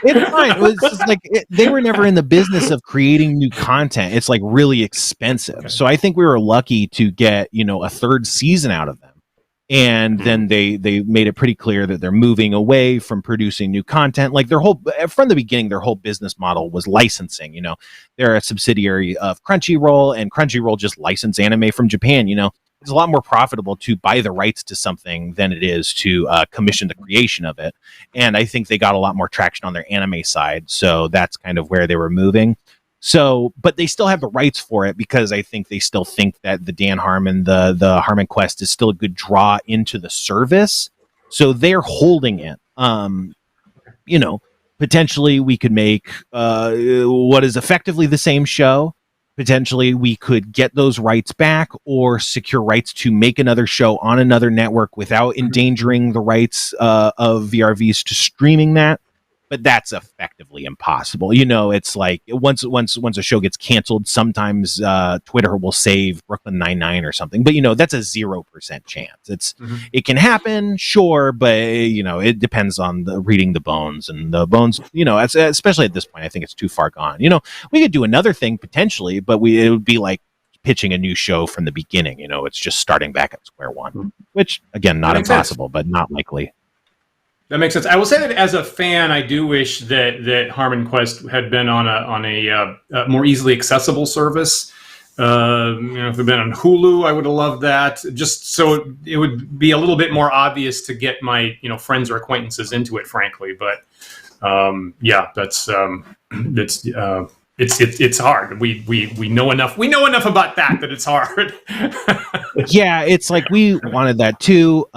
It's fine. It's just like they were never in the business of creating new content. It's like really expensive. Okay. So I think we were lucky to get, a 3rd season out of them. And then they made it pretty clear that they're moving away from producing new content. Like from the beginning, their whole business model was licensing. They're a subsidiary of Crunchyroll, and Crunchyroll just license anime from Japan. It's a lot more profitable to buy the rights to something than it is to commission the creation of it. And I think they got a lot more traction on their anime side. So that's kind of where they were moving. So, but they still have the rights for it because I think they still think that the Dan Harmon, the HarmonQuest is still a good draw into the service. So they're holding it. Potentially we could make what is effectively the same show. Potentially we could get those rights back or secure rights to make another show on another network without endangering the rights of VRVs to streaming that. But that's effectively impossible. It's like once a show gets canceled, sometimes Twitter will save Brooklyn Nine-Nine or something. But that's a 0% chance. It can happen, sure, but it depends on reading the bones, and the bones. Especially at this point, I think it's too far gone. We could do another thing potentially, but it would be like pitching a new show from the beginning. It's just starting back at square one, which again, not impossible, but not likely. That makes sense. I will say that as a fan, I do wish that HarmonQuest had been on a more easily accessible service. If it had been on Hulu, I would have loved that. Just so it would be a little bit more obvious to get my friends or acquaintances into it, frankly. But it's hard. We know enough. We know enough about that it's hard. Yeah, it's like we wanted that too.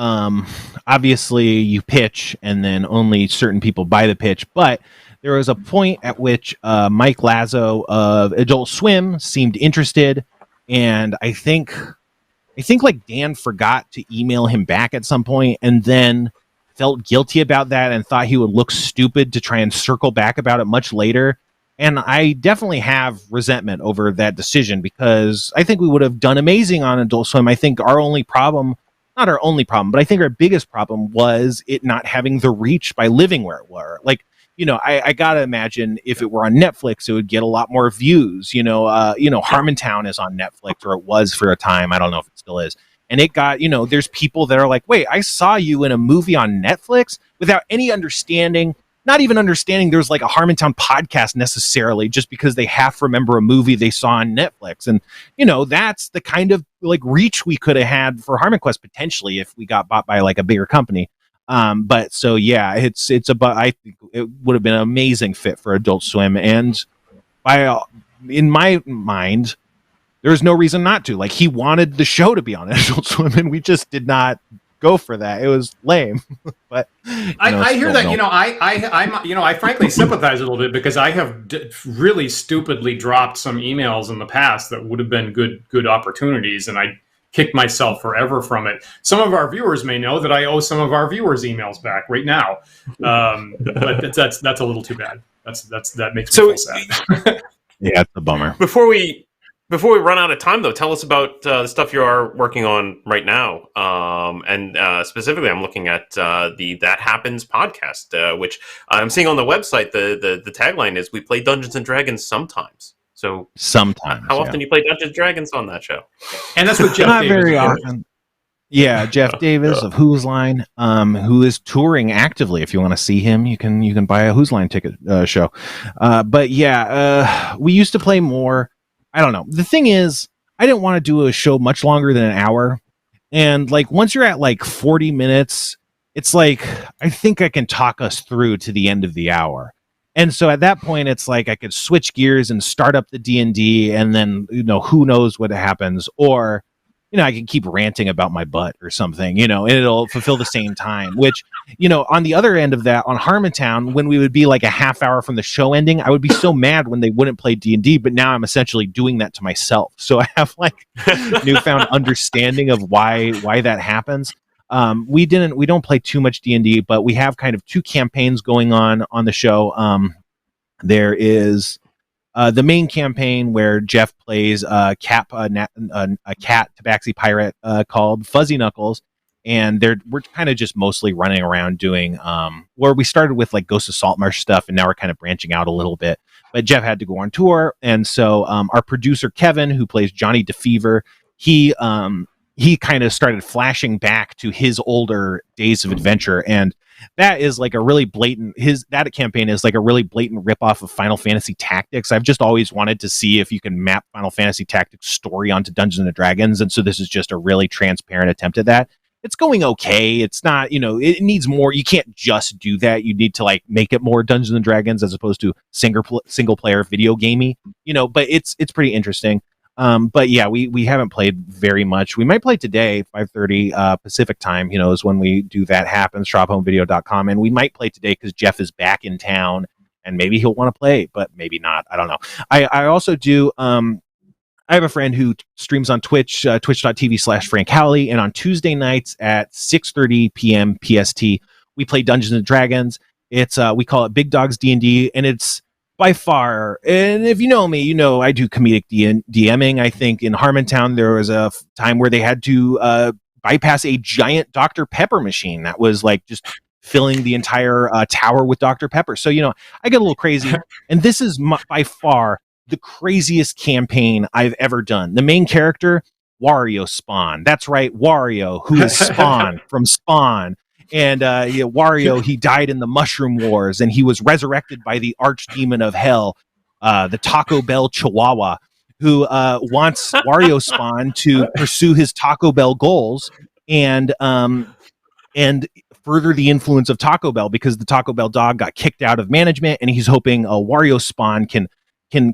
Obviously, you pitch, and then only certain people buy the pitch. But there was a point at which Mike Lazo of Adult Swim seemed interested, and I think like Dan forgot to email him back at some point, and then felt guilty about that and thought he would look stupid to try and circle back about it much later. And I definitely have resentment over that decision because I think we would have done amazing on Adult Swim. I think our only problem, not our only problem, but I think our biggest problem was it not having the reach by living where it were. Like, I gotta imagine if it were on Netflix, it would get a lot more views. Harmontown is on Netflix, or it was for a time. I don't know if it still is. And it got, there's people that are like, wait, I saw you in a movie on Netflix without any understanding. Not even understanding there's like a Harmontown podcast necessarily, just because they half remember a movie they saw on Netflix. And, that's the kind of like reach we could have had for HarmonQuest potentially if we got bought by like a bigger company. But so, yeah, I think it would have been an amazing fit for Adult Swim. And in my mind, there's no reason not to. Like, he wanted the show to be on Adult Swim, and we just did not go for that. It was lame. But I hear that. I frankly sympathize a little bit because I have really stupidly dropped some emails in the past that would have been good opportunities, and I kicked myself forever from it. Some of our viewers may know that I owe some of our viewers emails back right now, but that's a little too bad. That makes me feel sad. Yeah, it's a bummer. Before we run out of time, though, tell us about the stuff you are working on right now. And specifically, I'm looking at the That Happens podcast, which I'm seeing on the website. The tagline is, "We play Dungeons and Dragons sometimes." So sometimes, how often do you play Dungeons and Dragons on that show? And that's what Jeff Not Davis very often. Yeah, Jeff Davis of Who's Line, who is touring actively. If you want to see him, you can buy a Who's Line ticket show. But yeah, we used to play more. I don't know. The thing is, I didn't want to do a show much longer than an hour. And like once you're at like 40 minutes, it's like, I think I can talk us through to the end of the hour. And so at that point, it's like I could switch gears and start up the D&D, and then, who knows what happens. Or, I can keep ranting about my butt or something, and it'll fulfill the same time, which, on the other end of that, on Harmontown, when we would be like a half hour from the show ending, I would be so mad when they wouldn't play D&D, but now I'm essentially doing that to myself. So I have like newfound understanding of why that happens. We don't play too much D&D, but we have kind of two campaigns going on the show. There is the main campaign where Jeff plays a cat tabaxi pirate called Fuzzy Knuckles, and we're kind of just mostly running around doing where we started with like Ghost of Saltmarsh stuff, and now we're kind of branching out a little bit. But Jeff had to go on tour, and so our producer Kevin, who plays Johnny DeFever, he kind of started flashing back to his older days of adventure, and that is like a really blatant that campaign is like a really blatant ripoff of Final Fantasy Tactics. I've just always wanted to see if you can map Final Fantasy Tactics story onto Dungeons and Dragons, and so this is just a really transparent attempt at that. It's going okay. It's not, it needs more. You can't just do that. You need to like make it more Dungeons and Dragons as opposed to single player video gamey, but it's pretty interesting. But yeah, we haven't played very much. We might play today, 5:30 Pacific time, is when we do That Happens, shophomevideo.com. And we might play today because Jeff is back in town and maybe he'll want to play, but maybe not. I don't know. I also do, I have a friend who streams on Twitch, twitch.tv/Frank Howley. And on Tuesday nights at 6:30 p.m. PST, we play Dungeons and Dragons. It's, we call it Big Dogs D&D, and it's by far, and if you know me, I do comedic DMing. I think in Harmontown there was a time where they had to bypass a giant Dr. Pepper machine that was like just filling the entire tower with Dr. Pepper. So, I get a little crazy, and this is by far the craziest campaign I've ever done. The main character, Wario Spawn. That's right, Wario, who is Spawn from Spawn. And Wario, he died in the Mushroom Wars, and he was resurrected by the archdemon of hell, the Taco Bell Chihuahua, who wants Wario Spawn to pursue his Taco Bell goals and further the influence of Taco Bell, because the Taco Bell dog got kicked out of management, and he's hoping Wario Spawn can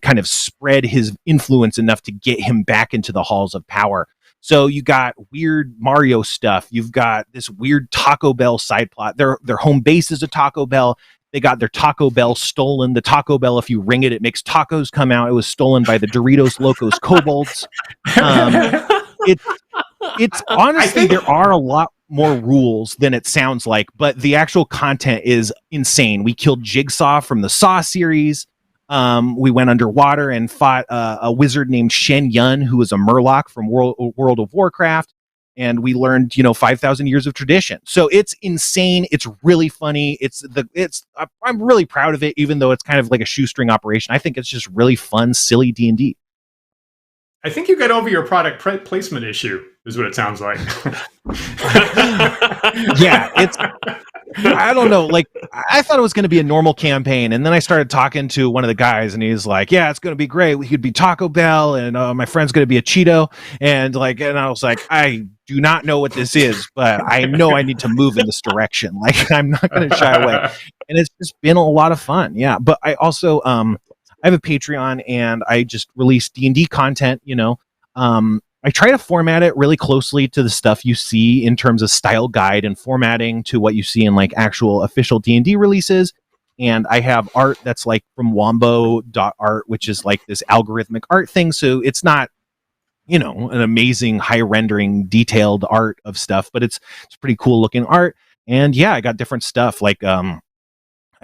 kind of spread his influence enough to get him back into the halls of power. So you got weird Mario stuff. You've got this weird Taco Bell side plot. Their home base is a Taco Bell. They got their Taco Bell stolen. The Taco Bell, if you ring it, it makes tacos come out. It was stolen by the Doritos Locos Kobolds. It's honestly, there are a lot more rules than it sounds like, but the actual content is insane. We killed Jigsaw from the Saw series. We went underwater and fought a wizard named Shen Yun, who was a Murloc from World of Warcraft. And we learned, 5,000 years of tradition. So it's insane. It's really funny. I'm really proud of it, even though it's kind of like a shoestring operation. I think it's just really fun, silly D&D. I think you got over your product placement issue, is what it sounds like. Yeah, I don't know. Like, I thought it was going to be a normal campaign, and then I started talking to one of the guys, and he's like, "Yeah, it's going to be great. We could be Taco Bell, and my friend's going to be a Cheeto." And I was like, I do not know what this is, but I know I need to move in this direction. Like, I'm not going to shy away. And it's just been a lot of fun. Yeah, but I also I have a Patreon, and I just release D&D content. I try to format it really closely to the stuff you see in terms of style guide and formatting to what you see in like actual official D&D releases. And I have art that's like from wombo.art, which is like this algorithmic art thing. So it's not, an amazing high rendering detailed art of stuff, but it's pretty cool looking art. And yeah, I got different stuff like,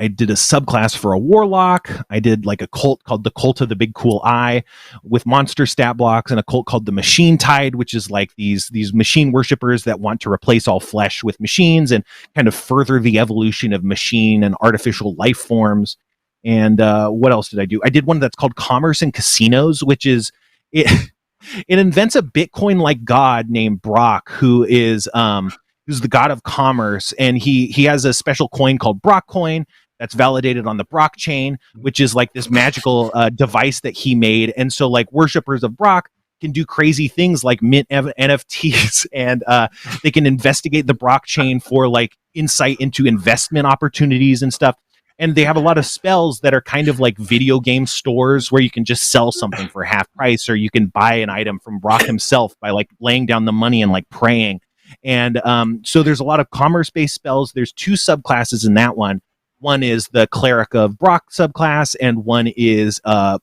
I did a subclass for a warlock. I did like a cult called the Cult of the Big Cool Eye with monster stat blocks, and a cult called the Machine Tide, which is like these machine worshippers that want to replace all flesh with machines and kind of further the evolution of machine and artificial life forms. And what else did I do? I did one that's called Commerce and Casinos, which is it invents a Bitcoin like god named Brock, who's the god of commerce, and he has a special coin called Brock Coin that's validated on the Brock chain, which is like this magical device that he made. And so like worshippers of Brock can do crazy things like mint NFTs, and they can investigate the Brock chain for like insight into investment opportunities and stuff. And they have a lot of spells that are kind of like video game stores where you can just sell something for half price, or you can buy an item from Brock himself by like laying down the money and like praying. And so there's a lot of commerce-based spells. There's 2 subclasses in that one. One is the Cleric of Brock subclass, and one is a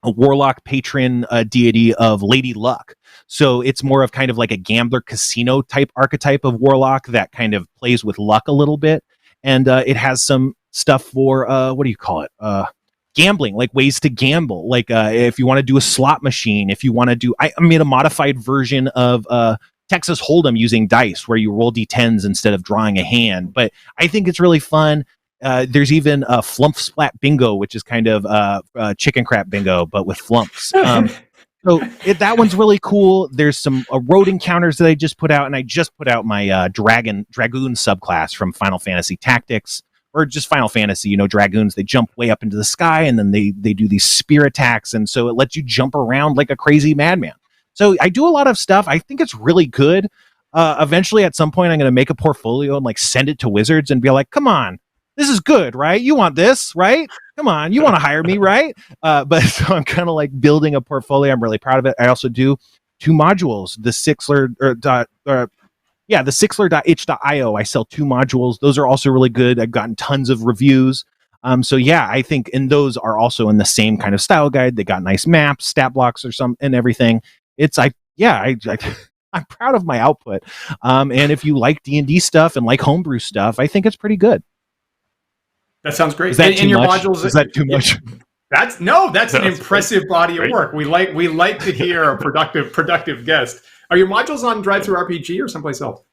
warlock patron deity of Lady Luck. So it's more of kind of like a gambler casino type archetype of warlock that kind of plays with luck a little bit. And it has some stuff for what do you call it? Gambling, like ways to gamble. Like if you want to do a slot machine, if you want to do, I made a modified version of Texas Hold'em using dice where you roll D10s instead of drawing a hand. But I think it's really fun. There's even a flump splat bingo, which is kind of chicken crap bingo, but with flumps. So that one's really cool. There's some road encounters that I just put out, and I just put out my Dragoon subclass from Final Fantasy Tactics, or just Final Fantasy. You know, Dragoons, they jump way up into the sky, and then they do these spear attacks, and so it lets you jump around like a crazy madman. So I do a lot of stuff. I think it's really good. Eventually, at some point, I'm going to make a portfolio and like send it to Wizards and be like, come on, this is good, right? You want this, right? Come on, you want to hire me, right? But so I'm kind of like building a portfolio. I'm really proud of it. I also do 2 modules, the Siegler, the Siegler.itch.io. I sell 2 modules. Those are also really good. I've gotten tons of reviews. So yeah, I think, and those are also in the same kind of style guide. They got nice maps, stat blocks, or some, and everything. I'm proud of my output. And if you like D&D stuff and like homebrew stuff, I think it's pretty good. That sounds great. Is that too your much? modules, is that too much? That's an impressive body of work. We like to hear a productive guest. Are your modules on Drive-Thru RPG or someplace else?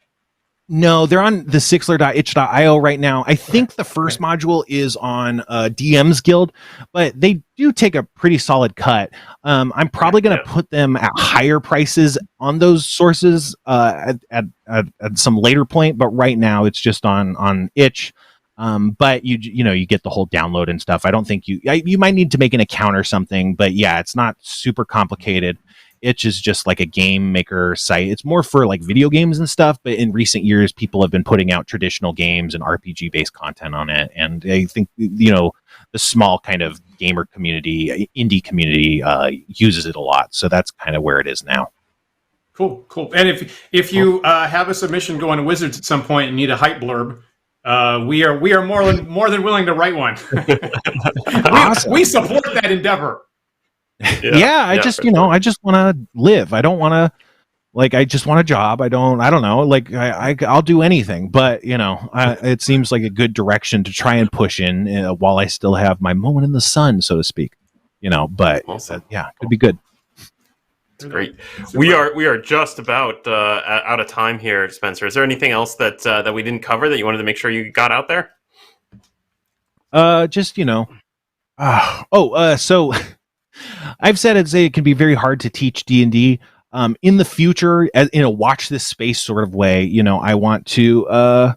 No, they're on the Siegler.itch.io right now. I think the first module is on DM's Guild, but they do take a pretty solid cut. I'm probably going to put them at higher prices on those sources at some later point, but right now it's just on itch. But you get the whole download and stuff. I don't think you might need to make an account or something, but yeah, it's not super complicated. Itch is just like a game maker site. It's more for like video games and stuff, but in recent years, people have been putting out traditional games and RPG based content on it. And I think, the small kind of gamer community, indie community, uses it a lot. So that's kind of where it is now. Cool. And if you have a submission going to Wizards at some point and need a hype blurb, we are more than willing to write one. Awesome. We support that endeavor. I just want to live. I don't want to, like, I just want a job. I don't know, like, I'll do anything, but it seems like a good direction to try and push in while I still have my moment in the sun, so to speak, but awesome. Could be good. That's great. We are just about out of time here, Spencer. Is there anything else that we didn't cover that you wanted to make sure you got out there? So I've said it can be very hard to teach D&D. In the future, in a watch this space sort of way, I want to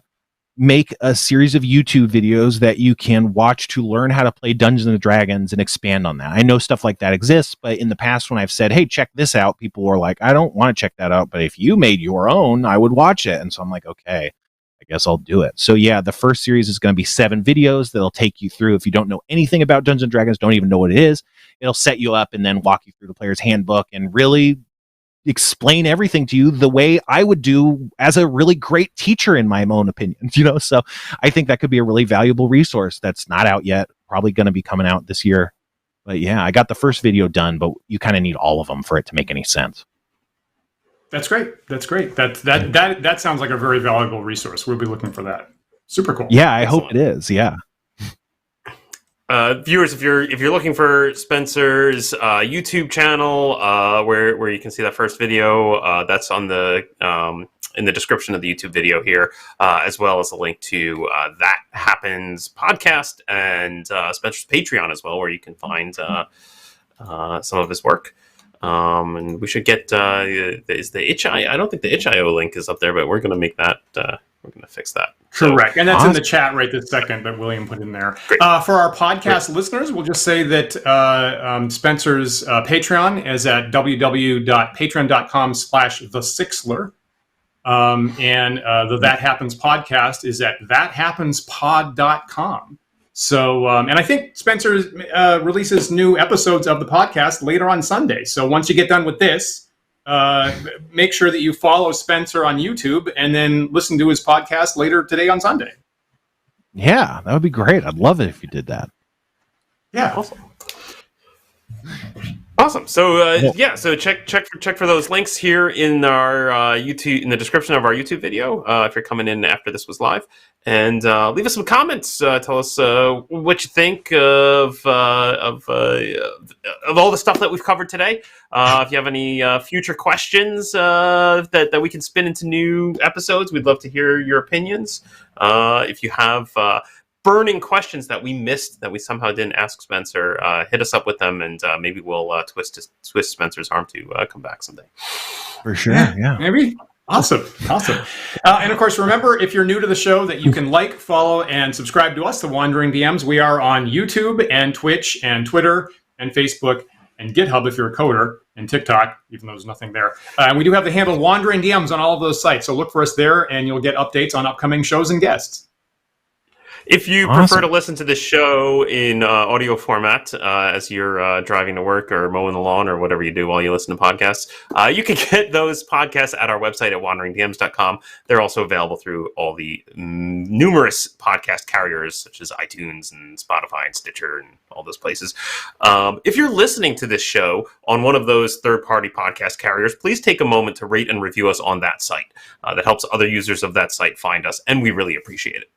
make a series of YouTube videos that you can watch to learn how to play Dungeons and Dragons and expand on that. I know stuff like that exists, but in the past when I've said, hey, check this out, people were like, I don't want to check that out, but if you made your own, I would watch it. And so I'm like, okay, I guess I'll do it. So yeah, the first series is going to be 7 videos that'll take you through. If you don't know anything about Dungeons and Dragons, don't even know what it is, it'll set you up and then walk you through the player's handbook and really explain everything to you the way I would do as a really great teacher, in my own opinion. So I think that could be a really valuable resource that's not out yet, probably going to be coming out this year. But yeah, I got the first video done, but you kind of need all of them for it to make any sense. That's great. That sounds like a very valuable resource. We'll be looking for that. Super cool. Yeah, I hope it is. Yeah. Viewers, if you're looking for Spencer's YouTube channel, where you can see that first video, that's on the in the description of the YouTube video here, as well as a link to That Happens podcast and Spencer's Patreon as well, where you can find some of his work. And we should get is the itch.io. I don't think the itch.io link is up there, but we're going to make that. We're going to fix that. Correct. And that's in the chat right this second that William put in there. For our podcast listeners, we'll just say that Spencer's Patreon is at www.patreon.com/thesixler. And the That Happens podcast is at thathappenspod.com. So, and I think Spencer releases new episodes of the podcast later on Sunday. So once you get done with this, make sure that you follow Spencer on YouTube and then listen to his podcast later today on Sunday. Yeah, that would be great. I'd love it if you did that. Yeah. Awesome. So so check for those links here in our YouTube, in the description of our YouTube video, if you're coming in after this was live, and leave us some comments. Tell us what you think of all the stuff that we've covered today. If you have any future questions that we can spin into new episodes, we'd love to hear your opinions. If you have burning questions that we missed that we somehow didn't ask Spencer, hit us up with them, and maybe we'll twist Spencer's arm to come back someday. For sure, yeah. Maybe. Awesome. And of course, remember, if you're new to the show, that you can like, follow, and subscribe to us, The Wandering DMs. We are on YouTube and Twitch and Twitter and Facebook and GitHub if you're a coder, and TikTok, even though there's nothing there. And we do have the handle Wandering DMs on all of those sites, so look for us there, and you'll get updates on upcoming shows and guests. If you prefer to listen to this show in audio format as you're driving to work or mowing the lawn or whatever you do while you listen to podcasts, you can get those podcasts at our website at wanderingdms.com. They're also available through all the numerous podcast carriers such as iTunes and Spotify and Stitcher and all those places. If you're listening to this show on one of those third-party podcast carriers, please take a moment to rate and review us on that site. That helps other users of that site find us, and we really appreciate it.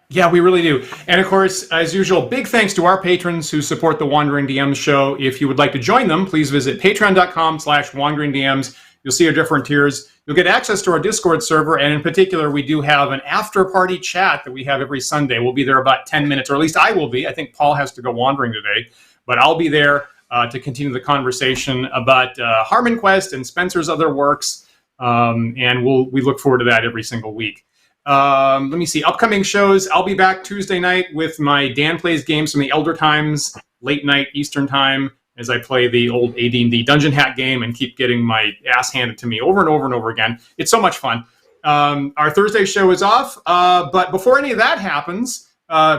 Yeah, we really do. And of course, as usual, big thanks to our patrons who support the Wandering DMs show. If you would like to join them, please visit patreon.com/wanderingdms. You'll see our different tiers. You'll get access to our Discord server. And in particular, we do have an after-party chat that we have every Sunday. We'll be there about 10 minutes, or at least I will be. I think Paul has to go wandering today. But I'll be there to continue the conversation about HarmonQuest and Spencer's other works. And we look forward to that every single week. Let me see. Upcoming shows. I'll be back Tuesday night with my Dan Plays Games from the Elder Times, late night Eastern time, as I play the old AD&D Dungeon Hack game and keep getting my ass handed to me over and over and over again. It's so much fun. Our Thursday show is off, but before any of that happens,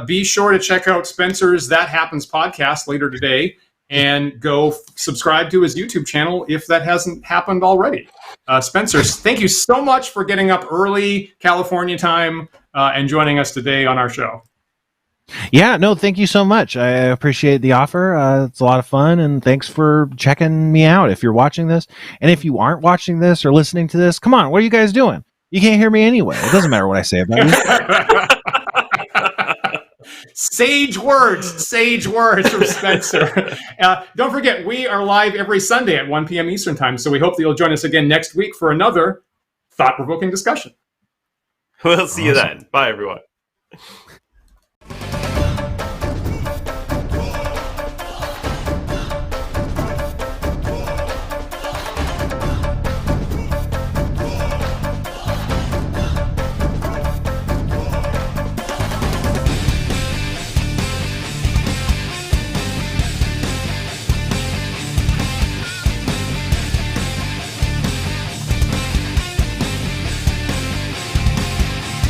be sure to check out Spencer's That Happens podcast later today and go subscribe to his YouTube channel if that hasn't happened already. Spencer, thank you so much for getting up early California time and joining us today on our show. Yeah, no, thank you so much. I appreciate the offer. It's a lot of fun, and thanks for checking me out if you're watching this. And if you aren't watching this or listening to this, come on, what are you guys doing? You can't hear me anyway. It doesn't matter what I say about you. Sage words from Spencer. Don't forget, we are live every Sunday at 1 p.m. Eastern time, so we hope that you'll join us again next week for another thought-provoking discussion. We'll see you then. Bye, everyone.